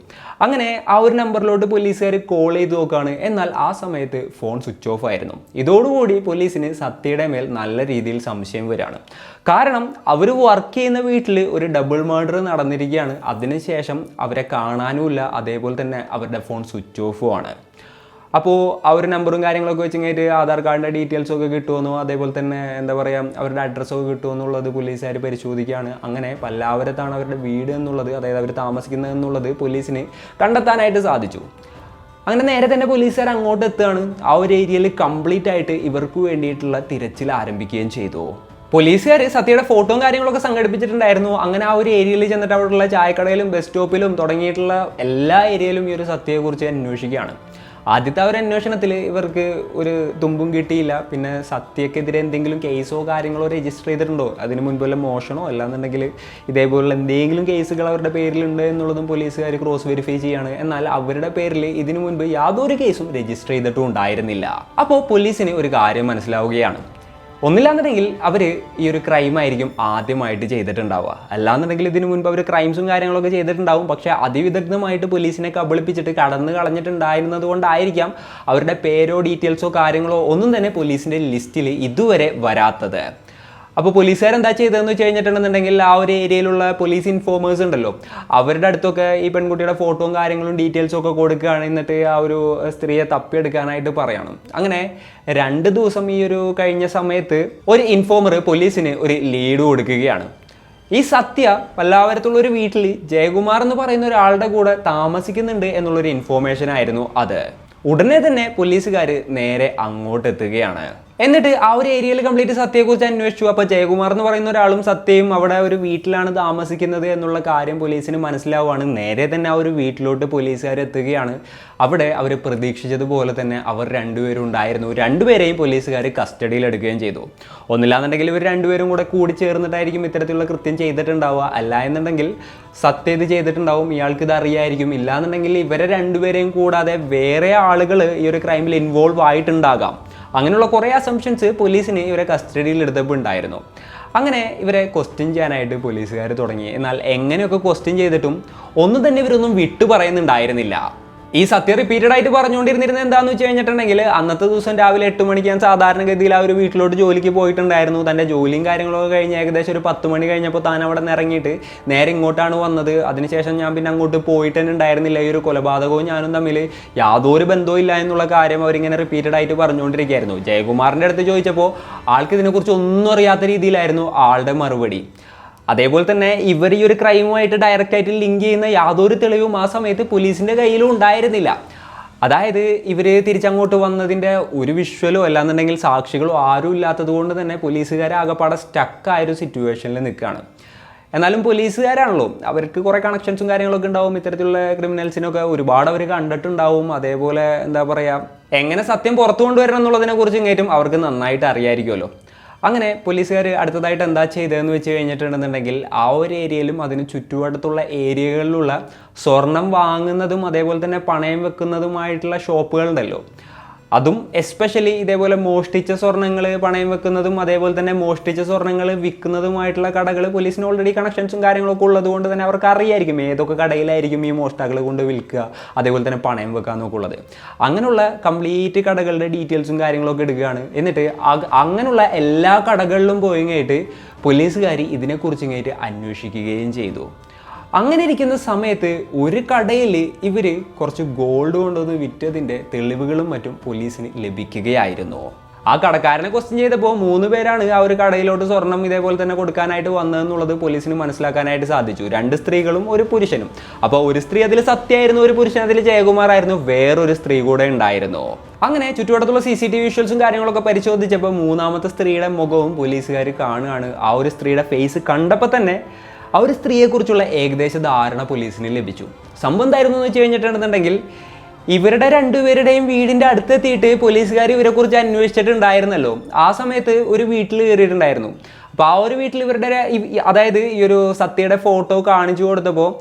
അങ്ങനെ ആ ഒരു നമ്പറിലോട്ട് പോലീസുകാർ കോൾ ചെയ്ത് നോക്കുകയാണ്. എന്നാൽ ആ സമയത്ത് ഫോൺ സ്വിച്ച് ഓഫ് ആയിരുന്നു. ഇതോടുകൂടി പോലീസിന് സത്യയുടെ മേൽ നല്ല രീതിയിൽ സംശയം വരികയാണ്. കാരണം അവർ വർക്ക് ചെയ്യുന്ന വീട്ടിൽ ഒരു ഡബിൾ മർഡർ നടന്നിരിക്കുകയാണ്. അതിനുശേഷം അവരെ കാണാനുമില്ല, അതേപോലെ തന്നെ അവരുടെ ഫോൺ സ്വിച്ച് ഓഫുമാണ്. അപ്പോൾ ആ ഒരു നമ്പറും കാര്യങ്ങളൊക്കെ വെച്ച് കഴിഞ്ഞിട്ട് ആധാർ കാർഡിൻ്റെ ഡീറ്റെയിൽസൊക്കെ കിട്ടുമെന്നോ അതേപോലെ തന്നെ എന്താ പറയുക അവരുടെ അഡ്രസ്സൊക്കെ കിട്ടുമെന്നുള്ളത് പോലീസുകാർ പരിശോധിക്കുകയാണ്. അങ്ങനെ പല്ലാവരത്താണ് അവരുടെ വീട് എന്നുള്ളത്, അതായത് അവർ താമസിക്കുന്നത് എന്നുള്ളത് പോലീസിന് കണ്ടെത്താനായിട്ട് സാധിച്ചു. അങ്ങനെ നേരെ തന്നെ പോലീസുകാർ അങ്ങോട്ട് എത്തുകയാണ്. ആ ഒരു ഏരിയയിൽ കംപ്ലീറ്റ് ആയിട്ട് ഇവർക്ക് വേണ്ടിയിട്ടുള്ള തിരച്ചിൽ ആരംഭിക്കുകയും ചെയ്തു. പോലീസുകാർ സത്യയുടെ ഫോട്ടോയും കാര്യങ്ങളൊക്കെ സംഘടിപ്പിച്ചിട്ടുണ്ടായിരുന്നു. അങ്ങനെ ആ ഒരു ഏരിയയിൽ ചെന്നിട്ട് അവിടെയുള്ള ചായക്കടയിലും ബസ് സ്റ്റോപ്പിലും തുടങ്ങിയിട്ടുള്ള എല്ലാ ഏരിയയിലും ഈ ഒരു സത്യയെക്കുറിച്ച് അന്വേഷിക്കുകയാണ്. ആദ്യത്തെ ഒരു അന്വേഷണത്തിൽ ഇവർക്ക് ഒരു തുമ്പും കിട്ടിയില്ല. പിന്നെ സത്യക്കെതിരെ എന്തെങ്കിലും കേസോ കാര്യങ്ങളോ രജിസ്റ്റർ ചെയ്തിട്ടുണ്ടോ, അതിന് മുൻപ് വല്ല മോഷണോ അല്ലാന്നുണ്ടെങ്കിൽ ഇതേപോലുള്ള എന്തെങ്കിലും കേസുകൾ അവരുടെ പേരിലുണ്ട് എന്നുള്ളതും പോലീസുകാർ ക്രോസ് വെരിഫൈ ചെയ്യാണ്. എന്നാൽ അവരുടെ പേരിൽ ഇതിനു മുൻപ് യാതൊരു കേസും രജിസ്റ്റർ ചെയ്തിട്ടും ഉണ്ടായിരുന്നില്ല. അപ്പോൾ പോലീസിന് ഒരു കാര്യം മനസ്സിലാവുകയാണ്. ഒന്നില്ലാന്നുണ്ടെങ്കിൽ അവർ ഈ ഒരു ക്രൈം ആയിരിക്കും ആദ്യമായിട്ട് ചെയ്തിട്ടുണ്ടാവുക. അല്ലാന്നുണ്ടെങ്കിൽ ഇതിനു മുൻപ് അവർ ക്രൈംസും കാര്യങ്ങളൊക്കെ ചെയ്തിട്ടുണ്ടാവും. പക്ഷേ അതിവിദഗ്ധമായിട്ട് പോലീസിനെ കബളിപ്പിച്ചിട്ട് കടന്നു കളഞ്ഞിട്ടുണ്ടായിരുന്നത് കൊണ്ടായിരിക്കാം അവരുടെ പേരോ ഡീറ്റെയിൽസോ കാര്യങ്ങളോ ഒന്നും തന്നെ പോലീസിൻ്റെ ലിസ്റ്റിൽ ഇതുവരെ വരാത്തത്. അപ്പോൾ പോലീസുകാരെന്താ ചെയ്തതെന്ന് വെച്ച് കഴിഞ്ഞിട്ടുണ്ടെന്നുണ്ടെങ്കിൽ ആ ഒരു ഏരിയയിലുള്ള പോലീസ് ഇൻഫോമേഴ്സ് ഉണ്ടല്ലോ, അവരുടെ അടുത്തൊക്കെ ഈ പെൺകുട്ടിയുടെ ഫോട്ടോയും കാര്യങ്ങളും ഡീറ്റെയിൽസും ഒക്കെ കൊടുക്കുകയാണ്. എന്നിട്ട് ആ ഒരു സ്ത്രീയെ തപ്പിയെടുക്കാനായിട്ട് പറയണം. അങ്ങനെ 2 ദിവസം ഈ ഒരു കഴിഞ്ഞ സമയത്ത് ഒരു ഇൻഫോമർ പോലീസിന് ഒരു ലീഡ് കൊടുക്കുകയാണ്. ഈ സത്യ പല്ലാവരത്തുള്ള ഒരു വീട്ടിൽ ജയകുമാർ എന്ന് പറയുന്ന ഒരാളുടെ കൂടെ താമസിക്കുന്നുണ്ട് എന്നുള്ളൊരു ഇൻഫോർമേഷൻ ആയിരുന്നു അത്. ഉടനെ തന്നെ പോലീസുകാർ നേരെ അങ്ങോട്ട് എത്തുകയാണ്. എന്നിട്ട് ആ ഒരു ഏരിയയിൽ കംപ്ലീറ്റ് സത്യയെക്കുറിച്ച് അന്വേഷിച്ചു. അപ്പോൾ ജയകുമാർ എന്ന് പറയുന്ന ഒരാളും സത്യയും അവിടെ ഒരു വീട്ടിലാണ് താമസിക്കുന്നത് എന്നുള്ള കാര്യം പോലീസിന് മനസ്സിലാവുകയാണ്. നേരെ തന്നെ ആ ഒരു വീട്ടിലോട്ട് പോലീസുകാർ എത്തുകയാണ്. അവിടെ അവർ പ്രതീക്ഷിച്ചതുപോലെ തന്നെ അവർ രണ്ടുപേരും ഉണ്ടായിരുന്നു. രണ്ടുപേരെയും പോലീസുകാർ കസ്റ്റഡിയിൽ എടുക്കുകയും ചെയ്തു. ഒന്നില്ലാന്നുണ്ടെങ്കിൽ ഇവർ രണ്ടുപേരും കൂടെ കൂടി ചേർന്നിട്ടായിരിക്കും ഇത്തരത്തിലുള്ള കൃത്യം ചെയ്തിട്ടുണ്ടാവുക. അല്ല എന്നുണ്ടെങ്കിൽ സത്യ ഇത് ചെയ്തിട്ടുണ്ടാവും, ഇയാൾക്ക് ഇത് അറിയായിരിക്കും. ഇല്ലാന്നുണ്ടെങ്കിൽ ഇവരെ രണ്ടുപേരെയും കൂടാതെ വേറെ ആളുകൾ ഈ ഒരു ക്രൈമിൽ ഇൻവോൾവ് ആയിട്ടുണ്ടാകാം. അങ്ങനെയുള്ള കുറേ അസംഷൻസ് പോലീസിന് ഇവരെ കസ്റ്റഡിയിൽ എടുത്തപ്പോൾ ഉണ്ടായിരുന്നു. അങ്ങനെ ഇവരെ ക്വസ്റ്റ്യൻ ചെയ്യാനായിട്ട് പോലീസുകാർ തുടങ്ങി. എന്നാൽ എങ്ങനെയൊക്കെ ക്വസ്റ്റ്യൻ ചെയ്തിട്ടും ഒന്നും തന്നെ ഇവരൊന്നും വിട്ടു പറയുന്നുണ്ടായിരുന്നില്ല. ഈ സത്യം റിപ്പീറ്റഡ് ആയിട്ട് പറഞ്ഞുകൊണ്ടിരുന്നിരുന്നത് എന്താണെന്ന് വെച്ച് കഴിഞ്ഞിട്ടുണ്ടെങ്കിൽ അന്നത്തെ ദിവസം രാവിലെ 8 മണിക്ക് ഞാൻ സാധാരണഗതിയിൽ ആ ഒരു വീട്ടിലോട്ട് ജോലിക്ക് പോയിട്ടുണ്ടായിരുന്നു. തൻ്റെ ജോലിയും കാര്യങ്ങളൊക്കെ കഴിഞ്ഞ് ഏകദേശം ഒരു 10 മണി കഴിഞ്ഞപ്പോൾ താൻ അവിടെ നിന്ന് ഇറങ്ങിയിട്ട് നേരെ ഇങ്ങോട്ടാണ് വന്നത്. അതിനുശേഷം ഞാൻ പിന്നെ അങ്ങോട്ട് പോയിട്ട് തന്നെ ഉണ്ടായിരുന്നില്ല. ഈ ഒരു കൊലപാതകവും ഞാനും തമ്മിൽ യാതൊരു ബന്ധവും ഇല്ല എന്നുള്ള കാര്യം അവരിങ്ങനെ റിപ്പീറ്റഡ് ആയിട്ട് പറഞ്ഞുകൊണ്ടിരിക്കുകയായിരുന്നു. ജയകുമാറിൻ്റെ അടുത്ത് ചോദിച്ചപ്പോൾ ആൾക്ക് ഇതിനെക്കുറിച്ച് ഒന്നും അറിയാത്ത രീതിയിലായിരുന്നു ആളുടെ മറുപടി. അതേപോലെ തന്നെ ഇവർ ഈ ഒരു ക്രൈമുമായിട്ട് ഡയറക്റ്റായിട്ട് ലിങ്ക് ചെയ്യുന്ന യാതൊരു തെളിവും ആ സമയത്ത് പോലീസിൻ്റെ കയ്യിലും ഉണ്ടായിരുന്നില്ല. അതായത് ഇവർ തിരിച്ചങ്ങോട്ട് വന്നതിൻ്റെ ഒരു വിഷ്വലോ അല്ലാന്നുണ്ടെങ്കിൽ സാക്ഷികളോ ആരും ഇല്ലാത്തത് കൊണ്ട് തന്നെ പോലീസുകാർ ആകെപ്പാടെ സ്റ്റക്കായൊരു സിറ്റുവേഷനിൽ നിൽക്കുകയാണ്. എന്നാലും പോലീസുകാരാണല്ലോ, അവർക്ക് കുറേ കണക്ഷൻസും കാര്യങ്ങളൊക്കെ ഉണ്ടാവും, ഇത്തരത്തിലുള്ള ക്രിമിനൽസിനൊക്കെ ഒരുപാട് അവർ കണ്ടിട്ടുണ്ടാവും. അതേപോലെ എന്താ പറയുക, എങ്ങനെ സത്യം പുറത്തു കൊണ്ടുവരണം എന്നുള്ളതിനെ കുറിച്ച് ഇങ്ങേറ്റും അവർക്ക് നന്നായിട്ട് അറിയാമായിരിക്കുമല്ലോ. അങ്ങനെ പോലീസുകാർ അടുത്തതായിട്ട് എന്താ ചെയ്തതെന്ന് വെച്ച് കഴിഞ്ഞിട്ടുണ്ടെന്നുണ്ടെങ്കിൽ ആ ഒരു ഏരിയയിലും അതിന് ചുറ്റുവട്ടത്തുള്ള ഏരിയകളിലുള്ള സ്വർണം വാങ്ങുന്നതും അതേപോലെ തന്നെ പണയം വെക്കുന്നതുമായിട്ടുള്ള ഷോപ്പുകളുണ്ടല്ലോ, അതും എസ്പെഷ്യലി ഇതേപോലെ മോഷ്ടിച്ച സ്വർണ്ണങ്ങൾ പണയം വെക്കുന്നതും അതേപോലെ തന്നെ മോഷ്ടിച്ച സ്വർണ്ണങ്ങൾ വിൽക്കുന്നതുമായിട്ടുള്ള കടകൾ പോലീസിന് ഓൾറെഡി കണക്ഷൻസും കാര്യങ്ങളൊക്കെ ഉള്ളത് കൊണ്ട് തന്നെ അവർക്ക് അറിയായിരിക്കും ഏതൊക്കെ കടയിലായിരിക്കും ഈ മോഷ്ടാക്കൾ കൊണ്ട് വിൽക്കുക അതേപോലെ തന്നെ പണയം വെക്കുക എന്നൊക്കെ ഉള്ളത്. അങ്ങനെയുള്ള കംപ്ലീറ്റ് കടകളുടെ ഡീറ്റെയിൽസും കാര്യങ്ങളൊക്കെ എടുക്കുകയാണ്. എന്നിട്ട് അങ്ങനെയുള്ള എല്ലാ കടകളിലും പോയി കഴിഞ്ഞിട്ട് പോലീസുകാർ ഇതിനെക്കുറിച്ച് കഴിഞ്ഞിട്ട് അന്വേഷിക്കുകയും ചെയ്തു. അങ്ങനെ ഇരിക്കുന്ന സമയത്ത് ഒരു കടയിൽ ഇവർ കുറച്ച് ഗോൾഡ് കൊണ്ടുവന്ന് വിറ്റതിൻ്റെ തെളിവുകളും മറ്റും പോലീസിന് ലഭിക്കുകയായിരുന്നു. ആ കടക്കാരനെ ക്വസ്റ്റ്യൻ ചെയ്തപ്പോൾ 3 പേരാണ് ആ ഒരു കടയിലോട്ട് സ്വർണം ഇതേപോലെ തന്നെ കൊടുക്കാനായിട്ട് വന്നതെന്നുള്ളത് പോലീസിന് മനസ്സിലാക്കാനായിട്ട് സാധിച്ചു. 2 സ്ത്രീകളും 1 പുരുഷനും. അപ്പോൾ ഒരു സ്ത്രീ അതിൽ സത്യമായിരുന്നു, ഒരു പുരുഷൻ അതിൽ ജയകുമാറായിരുന്നു, വേറൊരു സ്ത്രീ കൂടെ ഉണ്ടായിരുന്നു. അങ്ങനെ ചുറ്റുവട്ടത്തുള്ള CCTV വിഷ്വൽസും കാര്യങ്ങളൊക്കെ പരിശോധിച്ചപ്പോൾ 3ാമത്തെ സ്ത്രീയുടെ മുഖവും പോലീസുകാർ കാണുകയാണ്. ആ ഒരു സ്ത്രീയുടെ ഫേസ് കണ്ടപ്പോൾ തന്നെ ആ ഒരു സ്ത്രീയെക്കുറിച്ചുള്ള ഏകദേശ ധാരണ പോലീസിന് ലഭിച്ചു. സംഭവം എന്തായിരുന്നു എന്ന് വെച്ച് കഴിഞ്ഞിട്ടുണ്ടെന്നുണ്ടെങ്കിൽ ഇവരുടെ 2 പേരുടെയും വീടിൻ്റെ അടുത്തെത്തിയിട്ട് പോലീസുകാർ ഇവരെക്കുറിച്ച് അന്വേഷിച്ചിട്ടുണ്ടായിരുന്നല്ലോ. ആ സമയത്ത് ഒരു വീട്ടിൽ കയറിയിട്ടുണ്ടായിരുന്നു. അപ്പോൾ ആ ഒരു വീട്ടിൽ അതായത് ഈ ഒരു സത്യയുടെ ഫോട്ടോ കാണിച്ചു കൊടുത്തപ്പോൾ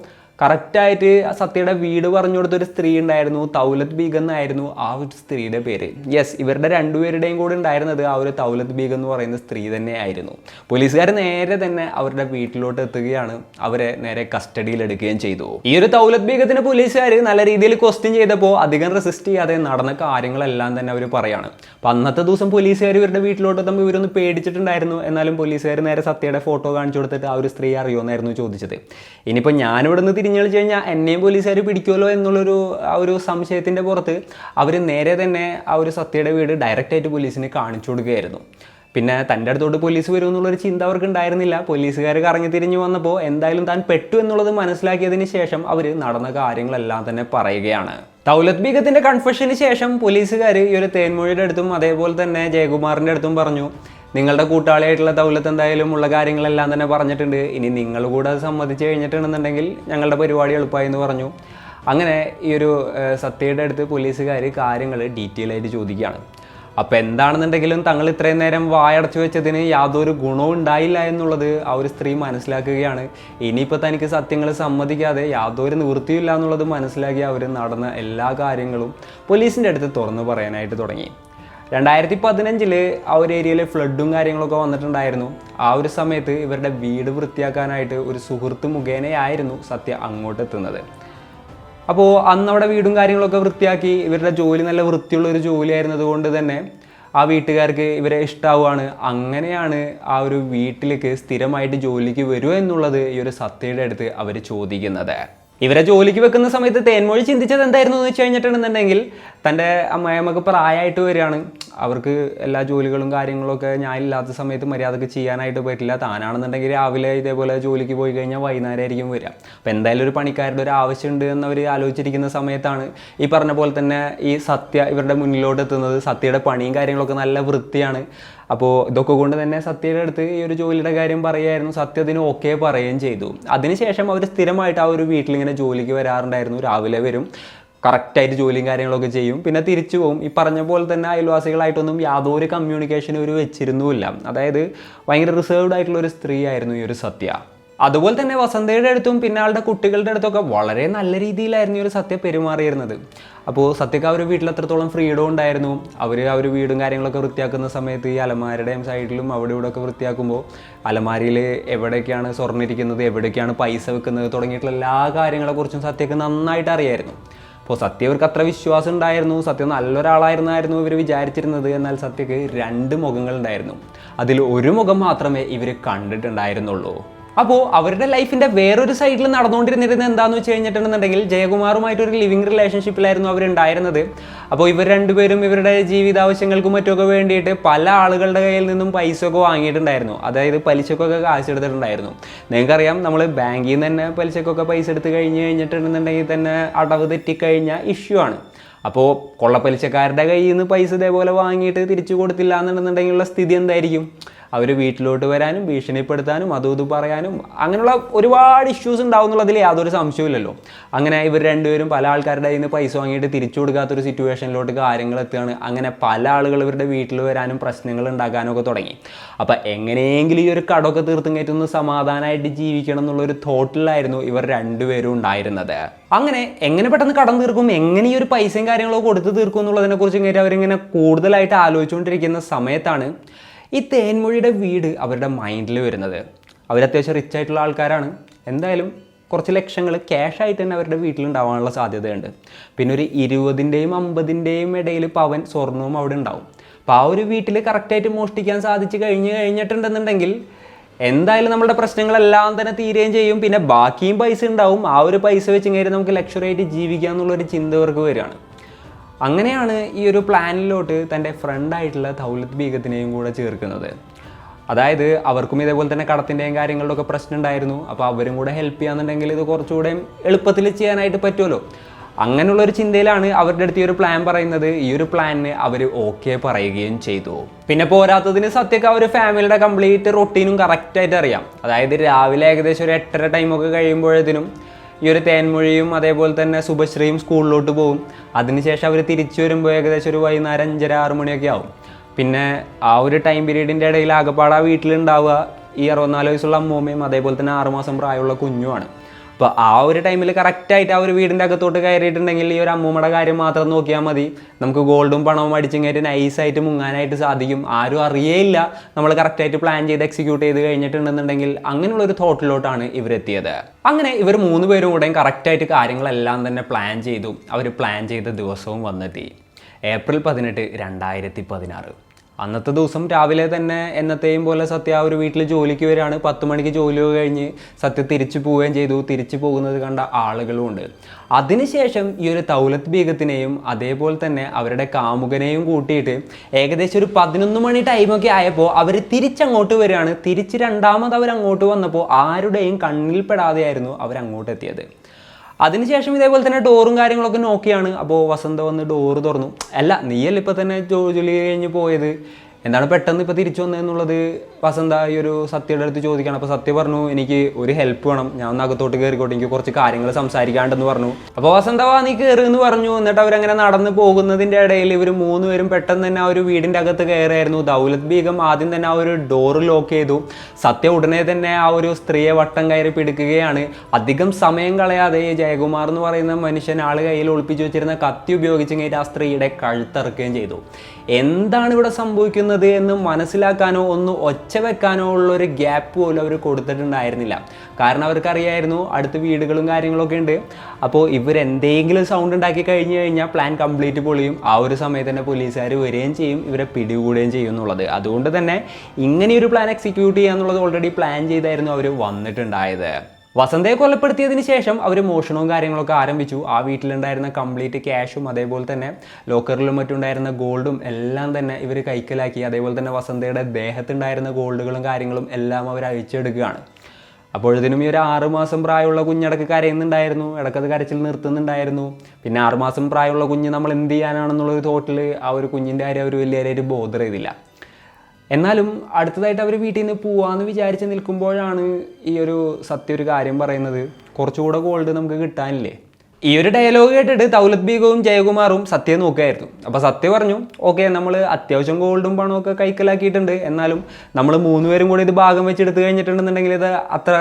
കറക്റ്റായിട്ട് സത്യയുടെ വീട് പറഞ്ഞു കൊടുത്തൊരു സ്ത്രീ ഉണ്ടായിരുന്നു, തൗലത്ത് ബീഗം എന്നായിരുന്നു ആ ഒരു സ്ത്രീയുടെ പേര്. യെസ്, ഇവരുടെ 2 പേരുടെയും കൂടെ ഉണ്ടായിരുന്നത് ആ ഒരു തൗലത്ത് ബീഗം എന്ന് പറയുന്ന സ്ത്രീ തന്നെ ആയിരുന്നു. പോലീസുകാർ നേരെ തന്നെ അവരുടെ വീട്ടിലോട്ട് എത്തുകയാണ്, അവരെ നേരെ കസ്റ്റഡിയിലെടുക്കുകയും ചെയ്തു. ഈ ഒരു തൗലത്ത് ബീഗത്തിന് പോലീസുകാർ നല്ല രീതിയിൽ ക്വസ്റ്റ്യൻ ചെയ്തപ്പോൾ അധികം റെസിസ്റ്റ് ചെയ്യാതെ നടന്ന കാര്യങ്ങളെല്ലാം തന്നെ അവർ പറയാണ്. അപ്പം അന്നത്തെ ദിവസം പോലീസുകാർ ഇവരുടെ വീട്ടിലോട്ട് എത്തുമ്പോൾ ഇവരൊന്ന് പേടിച്ചിട്ടുണ്ടായിരുന്നു. എന്നാലും പോലീസുകാർ നേരെ സത്യയുടെ ഫോട്ടോ കാണിച്ചു കൊടുത്തിട്ട് ആ ഒരു സ്ത്രീ അറിയുമെന്നായിരുന്നു ചോദിച്ചത്. ഇനിയിപ്പോൾ ഞാനിവിടെ നിന്ന് തിരിഞ്ഞു കളിച്ച് കഴിഞ്ഞാൽ എന്നെയും പോലീസുകാർ പിടിക്കുമല്ലോ എന്നുള്ളൊരു ആ ഒരു സംശയത്തിൻ്റെ പുറത്ത് അവർ നേരെ തന്നെ ആ ഒരു സത്യയുടെ വീട് ഡയറക്റ്റായിട്ട് പോലീസിന് കാണിച്ചു കൊടുക്കുകയായിരുന്നു. പിന്നെ തൻ്റെ അടുത്തോട്ട് പോലീസ് വരും എന്നുള്ളൊരു ചിന്ത അവർക്ക് ഉണ്ടായിരുന്നില്ല. പോലീസുകാർ കറങ്ങി തിരിഞ്ഞു വന്നപ്പോൾ എന്തായാലും താൻ പെട്ടു എന്നുള്ളത് മനസ്സിലാക്കിയതിന് ശേഷം അവർ നടന്ന കാര്യങ്ങളെല്ലാം തന്നെ പറയുകയാണ്. തൗലത്ത് ബീഗത്തിൻ്റെ കൺഫെഷന് ശേഷം പോലീസുകാർ ഈ ഒരു തേൻമൊഴിയുടെ അടുത്തും അതേപോലെ തന്നെ ജയകുമാറിൻ്റെ അടുത്തും പറഞ്ഞു, നിങ്ങളുടെ കൂട്ടാളിയായിട്ടുള്ള തൗലത്ത് എന്തായാലും ഉള്ള കാര്യങ്ങളെല്ലാം തന്നെ പറഞ്ഞിട്ടുണ്ട്, ഇനി നിങ്ങൾ കൂടെ അത് സമ്മതിച്ച് കഴിഞ്ഞിട്ടുണ്ടെന്നുണ്ടെങ്കിൽ ഞങ്ങളുടെ പരിപാടി എളുപ്പമായി എന്ന് പറഞ്ഞു. അങ്ങനെ ഈ ഒരു സത്യയുടെ അടുത്ത് പോലീസുകാർ കാര്യങ്ങൾ ഡീറ്റെയിൽ ആയിട്ട് ചോദിക്കുകയാണ്. അപ്പോൾ എന്താണെന്നുണ്ടെങ്കിലും തങ്ങൾ ഇത്രയും നേരം വായടച്ചു വെച്ചതിന് യാതൊരു ഗുണവും ഉണ്ടായില്ല എന്നുള്ളത് ആ ഒരു സ്ത്രീ മനസ്സിലാക്കുകയാണ്. ഇനിയിപ്പോൾ തനിക്ക് സത്യങ്ങൾ സമ്മതിക്കാതെ യാതൊരു നിവൃത്തിയില്ല എന്നുള്ളത് മനസ്സിലാക്കി അവർ നടന്ന എല്ലാ കാര്യങ്ങളും പോലീസിൻ്റെ അടുത്ത് തുറന്നു പറയാനായിട്ട് തുടങ്ങി. 2015 ആ ഒരു ഏരിയയിൽ ഫ്ലഡും കാര്യങ്ങളൊക്കെ വന്നിട്ടുണ്ടായിരുന്നു. ആ ഒരു സമയത്ത് ഇവരുടെ വീട് വൃത്തിയാക്കാനായിട്ട് ഒരു സുഹൃത്ത് മുഖേനയായിരുന്നു സത്യ അങ്ങോട്ട് എത്തുന്നത്. അപ്പോൾ അന്ന് അവിടെ വീടും കാര്യങ്ങളൊക്കെ വൃത്തിയാക്കി ഇവരുടെ ജോലി നല്ല വൃത്തിയുള്ളൊരു ജോലിയായിരുന്നത് കൊണ്ട് തന്നെ ആ വീട്ടുകാർക്ക് ഇവരെ ഇഷ്ടമാവുകയാണ്. അങ്ങനെയാണ് ആ ഒരു വീട്ടിലേക്ക് സ്ഥിരമായിട്ട് ജോലിക്ക് വരുമോ എന്നുള്ളത് ഈ ഒരു സത്യയുടെ അടുത്ത് അവർ ചോദിക്കുന്നത്. ഇവരെ ജോലിക്ക് വെക്കുന്ന സമയത്ത് തേൻമൊഴി ചിന്തിച്ചത് എന്തായിരുന്നു എന്ന് വെച്ച് കഴിഞ്ഞിട്ടുണ്ടെന്നുണ്ടെങ്കിൽ തൻ്റെ അമ്മയമ്മക്ക് പ്രായമായിട്ട് വരികയാണ്, അവർക്ക് എല്ലാ ജോലികളും കാര്യങ്ങളൊക്കെ ഞാനില്ലാത്ത സമയത്ത് മര്യാദക്ക് ചെയ്യാനായിട്ട് പറ്റില്ല. താനാണെന്നുണ്ടെങ്കിൽ രാവിലെ ഇതേപോലെ ജോലിക്ക് പോയി കഴിഞ്ഞാൽ വൈകുന്നേരമായിരിക്കും വരിക. അപ്പോൾ എന്തായാലും ഒരു പണിക്കാരുടെ ഒരു ആവശ്യമുണ്ട് എന്നവർ ആലോചിച്ചിരിക്കുന്ന സമയത്താണ് ഈ പറഞ്ഞ പോലെ തന്നെ ഈ സത്യ ഇവരുടെ മുന്നിലോട്ട് എത്തുന്നത്. സത്യയുടെ പണിയും കാര്യങ്ങളൊക്കെ നല്ല വൃത്തിയാണ്. അപ്പോൾ ഇതൊക്കെ കൊണ്ട് തന്നെ സത്യയുടെ അടുത്ത് ഈ ഒരു ജോലിയുടെ കാര്യം പറയുമായിരുന്നു. സത്യ അതിന് ഓക്കെ പറയുകയും ചെയ്തു. അതിനുശേഷം അവർ സ്ഥിരമായിട്ട് ആ ഒരു വീട്ടിലിങ്ങനെ ജോലിക്ക് വരാറുണ്ടായിരുന്നു. രാവിലെ വരും, കറക്റ്റായിട്ട് ജോലിയും കാര്യങ്ങളൊക്കെ ചെയ്യും, പിന്നെ തിരിച്ചു പോകും. ഈ പറഞ്ഞ പോലെ തന്നെ അയൽവാസികളായിട്ടൊന്നും യാതൊരു കമ്മ്യൂണിക്കേഷനും ഇവർ വെച്ചിരുന്നുമില്ല. അതായത് ഭയങ്കര റിസർവ്ഡ് ആയിട്ടുള്ള ഒരു സ്ത്രീ ആയിരുന്നു ഈ ഒരു സത്യ. അതുപോലെ തന്നെ വസന്തയുടെ അടുത്തും പിന്നെ ആളുടെ കുട്ടികളുടെ അടുത്തൊക്കെ വളരെ നല്ല രീതിയിലായിരുന്നു ഈ ഒരു സത്യ പെരുമാറിയിരുന്നത്. അപ്പോൾ സത്യക്ക് ആ ഒരു വീട്ടിൽ എത്രത്തോളം ഫ്രീഡം ഉണ്ടായിരുന്നു. അവർ ആ ഒരു വീടും കാര്യങ്ങളൊക്കെ വൃത്തിയാക്കുന്ന സമയത്ത് ഈ അലമാരയുടെയും സൈഡിലും അവിടെ ഇവിടെ ഒക്കെ വൃത്തിയാക്കുമ്പോൾ അലമാരിയിൽ എവിടെയൊക്കെയാണ് സ്വർണ്ണം ഇരിക്കുന്നത്, എവിടെയൊക്കെയാണ് പൈസ വെക്കുന്നത് തുടങ്ങിയിട്ടുള്ള എല്ലാ കാര്യങ്ങളെക്കുറിച്ചും സത്യക്ക് നന്നായിട്ട് അറിയായിരുന്നു. അപ്പോൾ സത്യ ഇവർക്ക് അത്ര വിശ്വാസം ഉണ്ടായിരുന്നു. സത്യം നല്ലൊരാളായിരുന്നായിരുന്നു ഇവർ വിചാരിച്ചിരുന്നത്. എന്നാൽ സത്യക്ക് 2 മുഖങ്ങളുണ്ടായിരുന്നു. അതിൽ ഒരു മുഖം മാത്രമേ ഇവർ കണ്ടിട്ടുണ്ടായിരുന്നുള്ളൂ. അപ്പോൾ അവരുടെ ലൈഫിൻ്റെ വേറൊരു സൈഡിൽ നടന്നുകൊണ്ടിരുന്നിരുന്നത് എന്താണെന്ന് വെച്ച് കഴിഞ്ഞിട്ടുണ്ടെന്നുണ്ടെങ്കിൽ ജയകുമാറുമായിട്ടൊരു ലിവിങ് റിലേഷൻഷിപ്പിലായിരുന്നു അവരുണ്ടായിരുന്നത്. അപ്പോൾ ഇവർ 2 പേരും ഇവരുടെ ജീവിതാവശ്യങ്ങൾക്കും മറ്റൊക്കെ വേണ്ടിയിട്ട് പല ആളുകളുടെ കയ്യിൽ നിന്നും പൈസ ഒക്കെ വാങ്ങിയിട്ടുണ്ടായിരുന്നു. അതായത് പലിശക്കൊക്കെ കാശെടുത്തിട്ടുണ്ടായിരുന്നു. നിങ്ങൾക്കറിയാം, നമ്മൾ ബാങ്കിൽ നിന്ന് തന്നെ പലിശക്കൊക്കെ പൈസ എടുത്ത് കഴിഞ്ഞിട്ടുണ്ടെന്നുണ്ടെങ്കിൽ തന്നെ അടവ് തെറ്റിക്കഴിഞ്ഞാൽ ഇഷ്യൂ ആണ്. അപ്പോൾ കൊള്ളപ്പലിശക്കാരുടെ കയ്യിൽ നിന്ന് പൈസ ഇതേപോലെ വാങ്ങിയിട്ട് തിരിച്ചു കൊടുത്തില്ല എന്നുണ്ടെന്നുണ്ടെങ്കിലുള്ള സ്ഥിതി എന്തായിരിക്കും? അവർ വീട്ടിലോട്ട് വരാനും ഭീഷണിപ്പെടുത്താനും അതും ഇത് പറയാനും അങ്ങനെയുള്ള ഒരുപാട് ഇഷ്യൂസ് ഉണ്ടാവും എന്നുള്ളതിൽ യാതൊരു സംശയമില്ലല്ലോ. അങ്ങനെ ഇവർ രണ്ടുപേരും പല ആൾക്കാരുടെ കയ്യിൽ നിന്ന് പൈസ വാങ്ങിയിട്ട് തിരിച്ചു കൊടുക്കാത്തൊരു സിറ്റുവേഷനിലോട്ട് കാര്യങ്ങൾ എത്തുകയാണ്. അങ്ങനെ പല ആളുകൾ ഇവരുടെ വീട്ടിൽ വരാനും പ്രശ്നങ്ങൾ ഉണ്ടാക്കാനും ഒക്കെ തുടങ്ങി. അപ്പം എങ്ങനെയെങ്കിലും ഈ ഒരു കടമൊക്കെ തീർത്തും കയറ്റുന്ന സമാധാനമായിട്ട് ജീവിക്കണം എന്നുള്ളൊരു തോട്ടിലായിരുന്നു ഇവർ രണ്ടുപേരും ഉണ്ടായിരുന്നത്. അങ്ങനെ എങ്ങനെ പെട്ടെന്ന് കടം തീർക്കും, എങ്ങനെ ഈ ഒരു പൈസയും കാര്യങ്ങളൊക്കെ കൊടുത്ത് തീർക്കും എന്നുള്ളതിനെക്കുറിച്ച് കയറ്റി അവരിങ്ങനെ കൂടുതലായിട്ട് ആലോചിച്ചുകൊണ്ടിരിക്കുന്ന സമയത്താണ് ഈ തേൻമൊഴിയുടെ വീട് അവരുടെ മൈൻഡിൽ വരുന്നത്. അവരത്യാവശ്യം റിച്ച് ആയിട്ടുള്ള ആൾക്കാരാണ്. എന്തായാലും കുറച്ച് ലക്ഷങ്ങൾ ക്യാഷായിട്ട് തന്നെ അവരുടെ വീട്ടിലുണ്ടാവാനുള്ള സാധ്യതയുണ്ട്. പിന്നെ ഒരു 20-ൻ്റെയും 50-ൻ്റെയും ഇടയിൽ പവൻ സ്വർണവും അവിടെ ഉണ്ടാവും. അപ്പോൾ ആ ഒരു വീട്ടിൽ കറക്റ്റായിട്ട് മോഷ്ടിക്കാൻ സാധിച്ച് കഴിഞ്ഞിട്ടുണ്ടെന്നുണ്ടെങ്കിൽ എന്തായാലും നമ്മുടെ പ്രശ്നങ്ങളെല്ലാം തന്നെ തീരുകയും ചെയ്യും. പിന്നെ ബാക്കിയും പൈസ ഉണ്ടാവും. ആ ഒരു പൈസ വെച്ച് കഴിഞ്ഞാൽ നമുക്ക് ലക്ഷറി ആയിട്ട് ജീവിക്കുക എന്നുള്ളൊരു ചിന്ത അവർക്ക് വരികയാണ്. അങ്ങനെയാണ് ഈ ഒരു പ്ലാനിലോട്ട് തൻ്റെ ഫ്രണ്ടായിട്ടുള്ള ദൗലത്ത് ബീഗത്തിനെയും കൂടെ ചേർക്കുന്നത്. അതായത് അവർക്കും ഇതേപോലെ തന്നെ കടത്തിൻ്റെയും കാര്യങ്ങളുടെ ഒക്കെ പ്രശ്നം ഉണ്ടായിരുന്നു. അപ്പോൾ അവരും കൂടെ ഹെൽപ്പ് ചെയ്യാന്നുണ്ടെങ്കിൽ ഇത് കുറച്ചുകൂടെ എളുപ്പത്തിൽ ചെയ്യാനായിട്ട് പറ്റുമല്ലോ. അങ്ങനെയുള്ളൊരു ചിന്തയിലാണ് അവരുടെ അടുത്ത് ഈ ഒരു പ്ലാൻ പറയുന്നത്. ഈ ഒരു പ്ലാനിന് അവർ ഓക്കെ പറയുകയും ചെയ്തു. പിന്നെ പോരാത്തതിന് സത്യമൊക്കെ അവർ ഫാമിലിയുടെ കംപ്ലീറ്റ് റൊട്ടീനും കറക്റ്റായിട്ട് അറിയാം. അതായത് രാവിലെ ഏകദേശം ഒരു 8:30 ടൈമൊക്കെ കഴിയുമ്പോഴത്തേനും ഈ ഒരു തേൻമൊഴിയും അതേപോലെ തന്നെ ശുഭശ്രീയും സ്കൂളിലോട്ട് പോകും. അതിനുശേഷം അവർ തിരിച്ചു വരുമ്പോൾ ഏകദേശം ഒരു വൈകുന്നേരം 5:30-6 മണിയൊക്കെ ആവും. പിന്നെ ആ ഒരു ടൈം പീരീഡിൻ്റെ ഇടയിൽ ആകെപ്പാട് ആ വീട്ടിലുണ്ടാവുക ഈ 64 വയസ്സുള്ള അമ്മൂമ്മയും അതേപോലെ തന്നെ 6 മാസം പ്രായമുള്ള കുഞ്ഞുമാണ്. അപ്പോൾ ആ ഒരു ടൈമിൽ കറക്റ്റായിട്ട് ആ ഒരു വീടിൻ്റെ അകത്തോട്ട് കയറിയിട്ടുണ്ടെങ്കിൽ ഈ ഒരു അമ്മൂമ്മയുടെ കാര്യം മാത്രം നോക്കിയാൽ മതി. നമുക്ക് ഗോൾഡും പണവും അടിച്ചും കയറ്റി നൈസായിട്ട് മുങ്ങാനായിട്ട് സാധിക്കും. ആരും അറിയേയില്ല നമ്മൾ കറക്റ്റായിട്ട് പ്ലാൻ ചെയ്ത് എക്സിക്യൂട്ട് ചെയ്ത് കഴിഞ്ഞിട്ടുണ്ടെന്നുണ്ടെങ്കിൽ. അങ്ങനെയുള്ളൊരു തോട്ടിലോട്ടാണ് ഇവരെത്തിയത്. അങ്ങനെ ഇവർ 3 പേരും കൂടെയും കറക്റ്റായിട്ട് കാര്യങ്ങളെല്ലാം തന്നെ പ്ലാൻ ചെയ്തു. അവർ പ്ലാൻ ചെയ്ത ദിവസവും വന്നെത്തി. ഏപ്രിൽ 18, 2016. അന്നത്തെ ദിവസം രാവിലെ തന്നെ എന്നത്തെയും പോലെ സത്യ ആ ഒരു വീട്ടിൽ ജോലിക്ക് വരികയാണ്. 10 മണിക്ക് ജോലി കഴിഞ്ഞ് സത്യ തിരിച്ചു പോവുകയും ചെയ്തു. തിരിച്ചു പോകുന്നത് കണ്ട ആളുകളും ഉണ്ട്. അതിനുശേഷം ഈ ഒരു ദൗലത്ത് ബീഗത്തിനെയും അതേപോലെ തന്നെ അവരുടെ കാമുകനെയും കൂട്ടിയിട്ട് ഏകദേശം ഒരു 11 മണി ടൈമൊക്കെ ആയപ്പോൾ അവർ തിരിച്ചങ്ങോട്ട് വരികയാണ്. തിരിച്ച് രണ്ടാമത് അവരങ്ങോട്ട് വന്നപ്പോൾ ആരുടെയും കണ്ണിൽ പെടാതെയായിരുന്നു അവരങ്ങോട്ട് എത്തിയത്. അതിനുശേഷം ഇതേപോലെ തന്നെ ഡോറും കാര്യങ്ങളൊക്കെ നോക്കിയാണ്. അപ്പോൾ വസന്ത വന്ന് ഡോറ് തുറന്നു. അല്ല, നീയല്ല ഇപ്പോൾ തന്നെ ജോലി കഴിഞ്ഞ് പോയത്, എന്താണ് പെട്ടെന്ന് ഇപ്പോൾ തിരിച്ചു വന്നതെന്നുള്ളത് വസന്ത ഈ ഒരു സത്യയുടെ അടുത്ത് ചോദിക്കുകയാണ്. അപ്പോൾ സത്യ പറഞ്ഞു, എനിക്ക് ഒരു ഹെൽപ്പ് വേണം, ഞാൻ ഒന്ന് അകത്തോട്ട് കയറിക്കോട്ടെ, എനിക്ക് കുറച്ച് കാര്യങ്ങൾ സംസാരിക്കാണ്ടെന്ന് പറഞ്ഞു. അപ്പോൾ വസന്ത വാ നീ കയറി എന്ന് പറഞ്ഞു. എന്നിട്ട് അവരങ്ങനെ നടന്ന് പോകുന്നതിൻ്റെ ഇടയിൽ ഇവർ 3 പേരും പെട്ടെന്ന് തന്നെ ആ ഒരു വീടിൻ്റെ അകത്ത് കയറിയായിരുന്നു. ദൗലത്ത് ബീഗം ആദ്യം തന്നെ ആ ഒരു ഡോറ് ലോക്ക് ചെയ്തു. സത്യ ഉടനെ തന്നെ ആ ഒരു സ്ത്രീയെ വട്ടം കയറി പിടിക്കുകയാണ്. അധികം സമയം കളയാതെ ജയകുമാർ എന്ന് പറയുന്ന മനുഷ്യൻ ആൾ കയ്യിൽ ഒളിപ്പിച്ചു വെച്ചിരുന്ന കത്തി ഉപയോഗിച്ച് കഴിഞ്ഞിട്ട് ആ സ്ത്രീയുടെ കഴുത്തറുക്കുകയും ചെയ്തു. എന്താണ് ഇവിടെ സംഭവിക്കുന്നത് എന്ന് മനസ്സിലാക്കാനോ ഒന്ന് ഒച്ച വെക്കാനോ ഉള്ളൊരു ഗ്യാപ്പ് പോലും അവർ കൊടുത്തിട്ടുണ്ടായിരുന്നില്ല. കാരണം അവർക്കറിയായിരുന്നു അടുത്ത് വീടുകളും കാര്യങ്ങളൊക്കെ ഉണ്ട്. അപ്പോൾ ഇവരെന്തെങ്കിലും സൗണ്ട് ഉണ്ടാക്കി കഴിഞ്ഞ് കഴിഞ്ഞാൽ പ്ലാൻ കംപ്ലീറ്റ് പൊളിയും. ആ ഒരു സമയത്ത് തന്നെ പോലീസുകാർ വരികയും ചെയ്യും, ഇവരെ പിടികൂടുകയും ചെയ്യും എന്നുള്ളത്. അതുകൊണ്ട് തന്നെ ഇങ്ങനെയൊരു പ്ലാൻ എക്സിക്യൂട്ട് ചെയ്യുക എന്നുള്ളത് ഓൾറെഡി പ്ലാൻ ചെയ്തായിരുന്നു അവർ വന്നിട്ടുണ്ടായത്. വസന്തയെ കൊലപ്പെടുത്തിയതിന് ശേഷം അവർ മോഷണവും കാര്യങ്ങളൊക്കെ ആരംഭിച്ചു. ആ വീട്ടിലുണ്ടായിരുന്ന കംപ്ലീറ്റ് ക്യാഷും അതേപോലെ തന്നെ ലോക്കറിലും മറ്റുണ്ടായിരുന്ന ഗോൾഡും എല്ലാം തന്നെ ഇവർ കൈക്കലാക്കി. അതേപോലെ തന്നെ വസന്തയുടെ ദേഹത്തുണ്ടായിരുന്ന ഗോൾഡുകളും കാര്യങ്ങളും എല്ലാം അവർ അഴിച്ചെടുക്കുകയാണ്. അപ്പോഴത്തേനും ഈ ഒരു 6 മാസം പ്രായമുള്ള കുഞ്ഞിടക്ക് കരയുന്നുണ്ടായിരുന്നു, ഇടക്കത് കരച്ചിൽ നിർത്തുന്നുണ്ടായിരുന്നു. പിന്നെ 6 മാസം പ്രായമുള്ള കുഞ്ഞ് നമ്മൾ എന്ത് ചെയ്യാനാണെന്നുള്ളൊരു തോട്ടിൽ ആ ഒരു കുഞ്ഞിൻ്റെ കാര്യം അവർ വലിയ ബോധർ ചെയ്തില്ല. എന്നാലും അടുത്തതായിട്ട് അവർ വീട്ടിൽ നിന്ന് പോവാമെന്ന് വിചാരിച്ച് നിൽക്കുമ്പോഴാണ് ഈ ഒരു സത്യ ഒരു കാര്യം പറയുന്നത്, കുറച്ചുകൂടെ ഗോൾഡ് നമുക്ക് കിട്ടാനില്ലേ. ഈ ഒരു ഡയലോഗ് കേട്ടിട്ട് ദൗലത്ത് ബീഗവും ജയകുമാറും സത്യം നോക്കുകയായിരുന്നു. അപ്പോൾ സത്യ പറഞ്ഞു, ഓക്കെ നമ്മൾ അത്യാവശ്യം ഗോൾഡും പണമൊക്കെ കൈക്കലാക്കിയിട്ടുണ്ട്, എന്നാലും നമ്മൾ 3 പേരും കൂടി ഇത് ഭാഗം വെച്ചെടുത്ത് കഴിഞ്ഞിട്ടുണ്ടെന്നുണ്ടെങ്കിൽ ഇത് അത്ര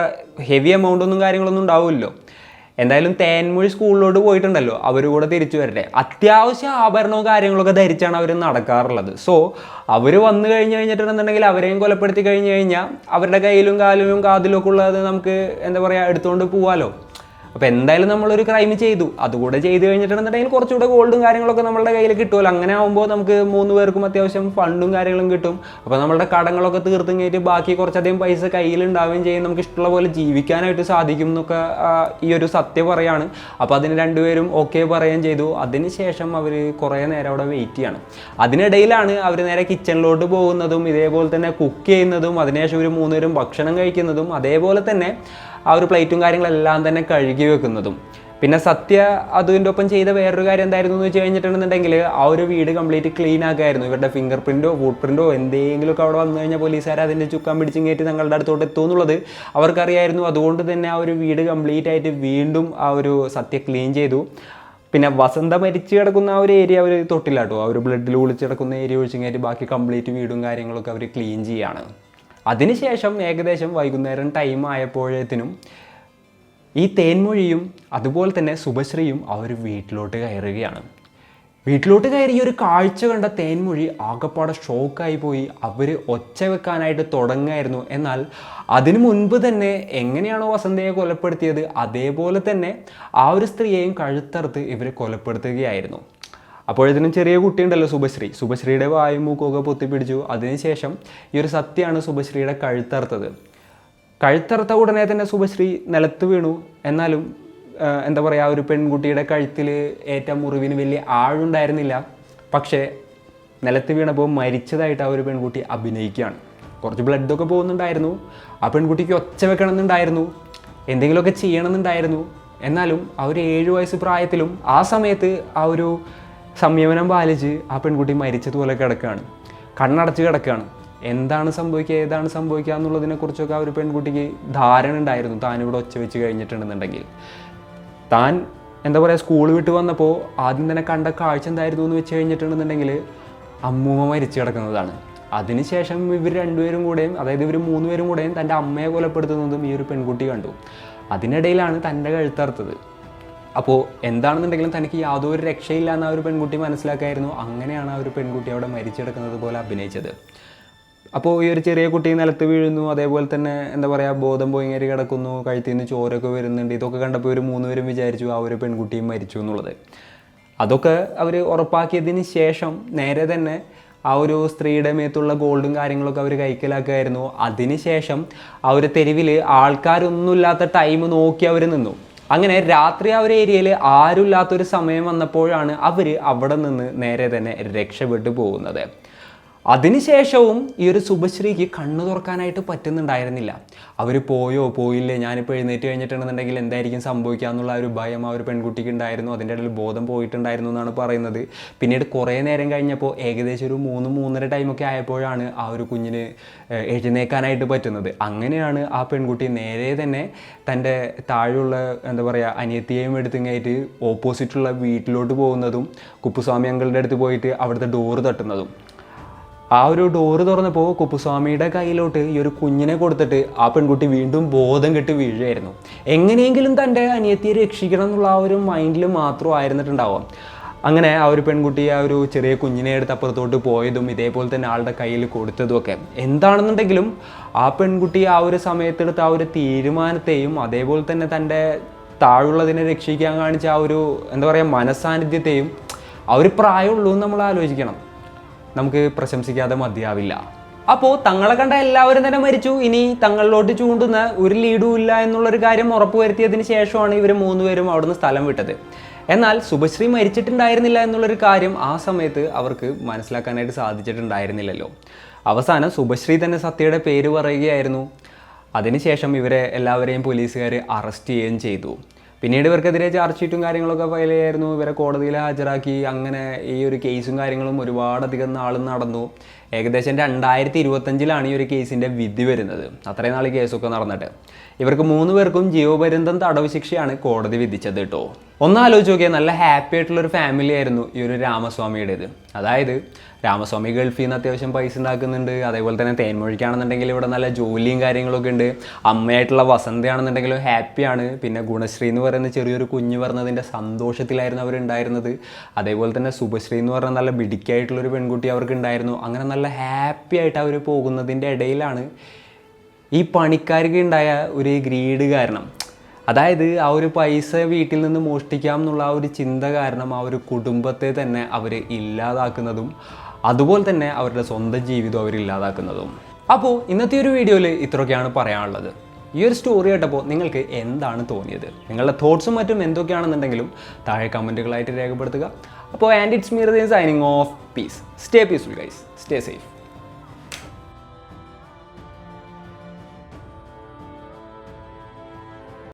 ഹെവി എമൗണ്ടൊന്നും കാര്യങ്ങളൊന്നും ഉണ്ടാവില്ലല്ലോ. എന്തായാലും തേൻമൊഴി സ്കൂളിലോട്ട് പോയിട്ടുണ്ടല്ലോ, അവർ കൂടെ തിരിച്ചു വരട്ടെ. അത്യാവശ്യം ആഭരണവും കാര്യങ്ങളൊക്കെ ധരിച്ചാണ് അവർ നടക്കാറുള്ളത്. സോ അവർ വന്നു കഴിഞ്ഞിട്ടുണ്ടെന്നുണ്ടെങ്കിൽ അവരെയും കൊലപ്പെടുത്തി കഴിഞ്ഞ് കഴിഞ്ഞാൽ അവരുടെ കയ്യിലും കാലിലും കാതിലും ഒക്കെ ഉള്ളത് നമുക്ക് എന്താ പറയുക എടുത്തുകൊണ്ട് പോവാലോ. അപ്പോൾ എന്തായാലും നമ്മളൊരു ക്രൈം ചെയ്തു, അതുകൂടെ ചെയ്ത് കഴിഞ്ഞിട്ടുണ്ടെന്നുണ്ടെങ്കിൽ കുറച്ചുകൂടെ ഗോൾഡും കാര്യങ്ങളൊക്കെ നമ്മളുടെ കയ്യിൽ കിട്ടുമല്ലോ. അങ്ങനെ ആകുമ്പോൾ നമുക്ക് 3 പേർക്കും അത്യാവശ്യം ഫണ്ടും കാര്യങ്ങളും കിട്ടും. അപ്പോൾ നമ്മളുടെ കടങ്ങളൊക്കെ തീർത്തും കഴിഞ്ഞിട്ട് ബാക്കി കുറച്ചധികം പൈസ കയ്യിലുണ്ടാവുകയും ചെയ്യും, നമുക്ക് ഇഷ്ടമുള്ള പോലെ ജീവിക്കാനായിട്ട് സാധിക്കും എന്നൊക്കെ ഈ ഒരു സത്യം പറയാണ്. അപ്പോൾ അതിന് 2 പേരും ഓക്കെ പറയുകയും ചെയ്തു. അതിനുശേഷം അവർ കുറേ നേരം അവിടെ വെയിറ്റ് ചെയ്യാണ്. അതിനിടയിലാണ് അവർ നേരെ കിച്ചണിലോട്ട് പോകുന്നതും ഇതേപോലെ തന്നെ കുക്ക് ചെയ്യുന്നതും അതിനുശേഷം ഒരു 3 പേരും ഭക്ഷണം കഴിക്കുന്നതും അതേപോലെ തന്നെ ആ ഒരു പ്ലേറ്റും കാര്യങ്ങളെല്ലാം തന്നെ കഴുകി വെക്കുന്നതും. പിന്നെ സത്യ അതിൻ്റെ ഒപ്പം ചെയ്ത വേറൊരു കാര്യം എന്തായിരുന്നു എന്ന് വെച്ച് കഴിഞ്ഞിട്ടുണ്ടെന്നുണ്ടെങ്കിൽ ആ ഒരു വീട് കംപ്ലീറ്റ് ക്ലീൻ ആക്കായിരുന്നു. ഇവരുടെ ഫിംഗർ പ്രിൻറ്റോ ഫുട് പ്രിൻറ്റോ എന്തെങ്കിലുമൊക്കെ അവിടെ വന്നു കഴിഞ്ഞാൽ പോലീസുകാർ അതിൻ്റെ ചുക്കാൻ പിടിച്ചും കയറ്റി തങ്ങളുടെ അടുത്തോട്ട് എത്തുമെന്നുള്ളത് അവർക്കറിയായിരുന്നു. അതുകൊണ്ട് തന്നെ ആ ഒരു വീട് കംപ്ലീറ്റ് ആയിട്ട് വീണ്ടും ആ ഒരു സത്യ ക്ലീൻ ചെയ്തു. പിന്നെ വസന്ത മരിച്ചു കിടക്കുന്ന ആ ഒരു ഏരിയ അവർ തൊട്ടില്ല കേട്ടോ. ആ ഒരു ബ്ലഡിൽ ഒളിച്ച് കിടക്കുന്ന ഏരിയ ഒഴിച്ചും കയറ്റി ബാക്കി കംപ്ലീറ്റ് വീടും കാര്യങ്ങളൊക്കെ അവർ ക്ലീൻ ചെയ്യാണ്. അതിനുശേഷം ഏകദേശം വൈകുന്നേരം ടൈം ആയപ്പോഴത്തേനും ഈ തേൻമൊഴിയും അതുപോലെ തന്നെ ശുഭശ്രീയും അവർ വീട്ടിലോട്ട് കയറുകയാണ്. വീട്ടിലോട്ട് കയറി ഈ ഒരു കാഴ്ച കണ്ട തേൻമൊഴി ആകപ്പാടെ ഷോക്കായി പോയി. അവർ ഒച്ച വെക്കാനായിട്ട് തുടങ്ങായിരുന്നു. എന്നാൽ അതിനു മുൻപ് തന്നെ എങ്ങനെയാണോ വസന്തയെ കൊലപ്പെടുത്തിയത് അതേപോലെ തന്നെ ആ ഒരു സ്ത്രീയെയും കഴുത്തറുത്ത് ഇവർ കൊലപ്പെടുത്തുകയായിരുന്നു. അപ്പോഴത്തേനും ചെറിയ കുട്ടിയുണ്ടല്ലോ ശുഭശ്രീയുടെ വായും മൂക്കൊക്കെ പൊത്തിപ്പിടിച്ചു. അതിനുശേഷം ഈ ഒരു സത്യമാണ് ശുഭശ്രീയുടെ കഴുത്തറുത്തത്. കഴുത്തറുത്ത ഉടനെ തന്നെ ശുഭശ്രീ നിലത്ത് വീണു. എന്നാലും എന്താ പറയുക, ഒരു പെൺകുട്ടിയുടെ കഴുത്തിൽ ഏറ്റ മുറിവിന് വലിയ ആഴുണ്ടായിരുന്നില്ല. പക്ഷേ നിലത്ത് വീണപ്പോൾ മരിച്ചതായിട്ട് ആ ഒരു പെൺകുട്ടി അഭിനയിക്കുകയാണ്. കുറച്ച് ബ്ലഡൊക്കെ പോകുന്നുണ്ടായിരുന്നു. ആ പെൺകുട്ടിക്ക് ഒച്ച വെക്കണമെന്നുണ്ടായിരുന്നു, എന്തെങ്കിലുമൊക്കെ ചെയ്യണമെന്നുണ്ടായിരുന്നു. എന്നാലും ആ ഒരു 7 വയസ്സ് പ്രായത്തിലും ആ സമയത്ത് ആ ഒരു സംയമനം പാലിച്ച് ആ പെൺകുട്ടി മരിച്ചതുപോലെ കിടക്കുകയാണ്, കണ്ണടച്ച് കിടക്കുകയാണ്. എന്താണ് സംഭവിക്കുക ഏതാണ് സംഭവിക്കുക എന്നുള്ളതിനെക്കുറിച്ചൊക്കെ ആ ഒരു പെൺകുട്ടിക്ക് ധാരണ ഉണ്ടായിരുന്നു. താനിവിടെ ഒച്ച വെച്ച് കഴിഞ്ഞിട്ടുണ്ടെന്നുണ്ടെങ്കിൽ താൻ എന്താ പറയുക, സ്കൂൾ വിട്ട് വന്നപ്പോൾ ആദ്യം തന്നെ കണ്ട കാഴ്ച എന്തായിരുന്നു എന്ന് വെച്ച് കഴിഞ്ഞിട്ടുണ്ടെന്നുണ്ടെങ്കിൽ അമ്മൂമ്മ മരിച്ചു കിടക്കുന്നതാണ്. അതിനുശേഷം ഇവർ രണ്ടുപേരും കൂടെയും, അതായത് ഇവർ 3 പേരും കൂടെയും തൻ്റെ അമ്മയെ കൊലപ്പെടുത്തുന്നതും ഈ ഒരു പെൺകുട്ടി കണ്ടു. അതിനിടയിലാണ് തൻ്റെ കഴുത്തറുത്തത്. അപ്പോൾ എന്താണെന്നുണ്ടെങ്കിലും തനിക്ക് യാതൊരു രക്ഷയില്ല എന്ന് ആ ഒരു പെൺകുട്ടി മനസ്സിലാക്കായിരുന്നു. അങ്ങനെയാണ് ആ ഒരു പെൺകുട്ടി അവിടെ മരിച്ചെടുക്കുന്നത് പോലെ അഭിനയിച്ചത്. അപ്പോൾ ഈ ഒരു ചെറിയ കുട്ടി നിലത്ത് വീഴുന്നു, അതേപോലെ തന്നെ എന്താ പറയുക, ബോധം പോയിങ്ങേരി കിടക്കുന്നു, കഴുത്തിൽ നിന്ന് ചോരൊക്കെ വരുന്നുണ്ട്. ഇതൊക്കെ കണ്ടപ്പോൾ ഒരു 3 പേരും വിചാരിച്ചു ആ ഒരു പെൺകുട്ടിയും മരിച്ചു എന്നുള്ളത്. അതൊക്കെ അവർ ഉറപ്പാക്കിയതിന് ശേഷം നേരെ തന്നെ ആ ഒരു സ്ത്രീയുടെ മേത്തുള്ള ഗോൾഡും കാര്യങ്ങളൊക്കെ അവർ കൈക്കലാക്കുമായിരുന്നു. അതിനുശേഷം ആ ഒരു തെരുവിൽ ആൾക്കാരൊന്നുമില്ലാത്ത ടൈം നോക്കി അവർ നിന്നു. അങ്ങനെ രാത്രി ആ ഒരു ഏരിയയിൽ ആരുമില്ലാത്തൊരു സമയം വന്നപ്പോഴാണ് അവർ അവിടെ നിന്ന് നേരെ തന്നെ രക്ഷപ്പെട്ടു പോകുന്നത്. അതിനുശേഷവും ഈ ഒരു ശുഭശ്രീക്ക് കണ്ണു തുറക്കാനായിട്ട് പറ്റുന്നുണ്ടായിരുന്നില്ല. അവർ പോയോ പോയില്ലേ, ഞാനിപ്പോൾ എഴുന്നേറ്റ് കഴിഞ്ഞിട്ടുണ്ടെന്നുണ്ടെങ്കിൽ എന്തായിരിക്കും സംഭവിക്കുക എന്നുള്ള ഒരു ഭയം ആ ഒരു പെൺകുട്ടിക്ക് ഉണ്ടായിരുന്നു. അതിൻ്റെ ഇടയിൽ ബോധം പോയിട്ടുണ്ടായിരുന്നു എന്നാണ് പറയുന്നത്. പിന്നീട് കുറേ നേരം കഴിഞ്ഞപ്പോൾ ഏകദേശം ഒരു 3-3:30 ടൈമൊക്കെ ആയപ്പോഴാണ് ആ ഒരു കുഞ്ഞിന് എഴുന്നേക്കാനായിട്ട് പറ്റുന്നത്. അങ്ങനെയാണ് ആ പെൺകുട്ടി നേരെ തന്നെ തൻ്റെ താഴെയുള്ള എന്താ പറയുക അനിയത്തിയെയും എടുത്തിങ്ങായിട്ട് ഓപ്പോസിറ്റുള്ള വീട്ടിലോട്ട് പോകുന്നതും കുപ്പുസ്വാമി അങ്കിളുടെ അടുത്ത് പോയിട്ട് അവിടുത്തെ ഡോറ് തട്ടുന്നതും. ആ ഒരു ഡോറ് തുറന്നപ്പോൾ കുപ്പുസ്വാമിയുടെ കയ്യിലോട്ട് ഈ ഒരു കുഞ്ഞിനെ കൊടുത്തിട്ട് ആ പെൺകുട്ടി വീണ്ടും ബോധം കെട്ട് വീഴുകയായിരുന്നു. എങ്ങനെയെങ്കിലും തൻ്റെ അനിയത്തിയെ രക്ഷിക്കണം എന്നുള്ള ആ ഒരു മൈൻഡിൽ മാത്രമായിരുന്നിട്ടുണ്ടാവാം. അങ്ങനെ ആ ഒരു പെൺകുട്ടി ആ ഒരു ചെറിയ കുഞ്ഞിനെ എടുത്ത് അപ്പുറത്തോട്ട് പോയതും ഇതേപോലെ തന്നെ ആളുടെ കയ്യിൽ കൊടുത്തതുമൊക്കെ എന്താണെന്നുണ്ടെങ്കിലും ആ പെൺകുട്ടി ആ ഒരു സമയത്തെടുത്ത ആ ഒരു തീരുമാനത്തെയും അതേപോലെ തന്നെ തൻ്റെ താഴുള്ളതിനെ രക്ഷിക്കാൻ കാണിച്ച ആ ഒരു എന്താ പറയുക മനസ്സാന്നിധ്യത്തെയും ആ ഒരു പ്രായമുള്ളൂ എന്ന് നമ്മൾ ആലോചിക്കണം. നമുക്ക് പ്രശംസിക്കാതെ മതിയാവില്ല. അപ്പോൾ തങ്ങളെ കണ്ട എല്ലാവരും തന്നെ മരിച്ചു, ഇനി തങ്ങളിലോട്ട് ചൂണ്ടുന്ന ഒരു ലീഡും ഇല്ല എന്നുള്ളൊരു കാര്യം ഉറപ്പുവരുത്തിയതിന് ശേഷമാണ് ഇവർ 3 പേരും അവിടുന്ന് സ്ഥലം വിട്ടത്. എന്നാൽ ശുഭശ്രീ മരിച്ചിട്ടുണ്ടായിരുന്നില്ല എന്നുള്ളൊരു കാര്യം ആ സമയത്ത് അവർക്ക് മനസ്സിലാക്കാനായിട്ട് സാധിച്ചിട്ടുണ്ടായിരുന്നില്ലല്ലോ. അവസാനം ശുഭശ്രീ തന്നെ സത്യയുടെ പേര് പറയുകയായിരുന്നു. അതിനുശേഷം ഇവരെ എല്ലാവരെയും പോലീസുകാർ അറസ്റ്റ് ചെയ്യുകയും ചെയ്തു. പിന്നീട് ഇവർക്കെതിരെ ചാർജ് ഷീറ്റും കാര്യങ്ങളൊക്കെ ഫയൽ ചെയ്യായിരുന്നു. ഇവരെ കോടതിയിൽ ഹാജരാക്കി. അങ്ങനെ ഈ ഒരു കേസും കാര്യങ്ങളും ഒരുപാടധികം നാൾ നടന്നു. ഏകദേശം 2025 ഈ ഒരു കേസിൻ്റെ വിധി വരുന്നത്. അത്രയും നാൾ കേസൊക്കെ നടന്നിട്ട് ഇവർക്ക് 3 പേർക്കും ജീവപര്യന്തം തടവ് ശിക്ഷയാണ് കോടതി വിധിച്ചത് കേട്ടോ. ഒന്നാലോചിച്ച് നോക്കിയാൽ നല്ല ഹാപ്പി ആയിട്ടുള്ളൊരു ഫാമിലി ആയിരുന്നു ഈ ഒരു രാമസ്വാമിയുടേത്. അതായത് രാമസ്വാമി ഗൾഫിൽ നിന്ന് അത്യാവശ്യം പൈസ ഉണ്ടാക്കുന്നുണ്ട്. അതേപോലെ തന്നെ തേൻമൊഴിക്കാണെന്നുണ്ടെങ്കിൽ ഇവിടെ നല്ല ജോലിയും കാര്യങ്ങളൊക്കെ ഉണ്ട്. അമ്മയായിട്ടുള്ള വസന്തയാണെന്നുണ്ടെങ്കിലും ഹാപ്പിയാണ്. പിന്നെ ഗുണശ്രീ എന്ന് പറയുന്ന ചെറിയൊരു കുഞ്ഞ് പറഞ്ഞതിൻ്റെ സന്തോഷത്തിലായിരുന്നു അവരുണ്ടായിരുന്നത്. അതേപോലെ തന്നെ ശുഭശ്രീ എന്ന് പറഞ്ഞാൽ നല്ല മിടുക്കിയായിട്ടുള്ളൊരു പെൺകുട്ടി അവർക്ക് ഉണ്ടായിരുന്നു. അങ്ങനെ നല്ല ഹാപ്പി ആയിട്ട് അവർ പോകുന്നതിൻ്റെ ഇടയിലാണ് ഈ പണിക്കാർക്ക് ഉണ്ടായ ഒരു ഗ്രീഡ് കാരണം, അതായത് ആ ഒരു പൈസ വീട്ടിൽ നിന്ന് മോഷ്ടിക്കാം എന്നുള്ള ആ ഒരു ചിന്ത കാരണം ആ ഒരു കുടുംബത്തെ തന്നെ അവർ ഇല്ലാതാക്കുന്നതും അതുപോലെ തന്നെ അവരുടെ സ്വന്തം ജീവിതം അവർ ഇല്ലാതാക്കുന്നതും. അപ്പോൾ ഇന്നത്തെ ഒരു വീഡിയോയിൽ ഇത്രയൊക്കെയാണ് പറയാനുള്ളത്. ഈ ഒരു സ്റ്റോറി കേട്ടപ്പോൾ നിങ്ങൾക്ക് എന്താണ് തോന്നിയത്? നിങ്ങളുടെ തോട്ട്സും മറ്റും എന്തൊക്കെയാണെന്നുണ്ടെങ്കിലും താഴെ കമൻറ്റുകളായിട്ട് രേഖപ്പെടുത്തുക. അപ്പോൾ and it's me Riyan signing off. Peace. Stay peaceful guys. Stay safe.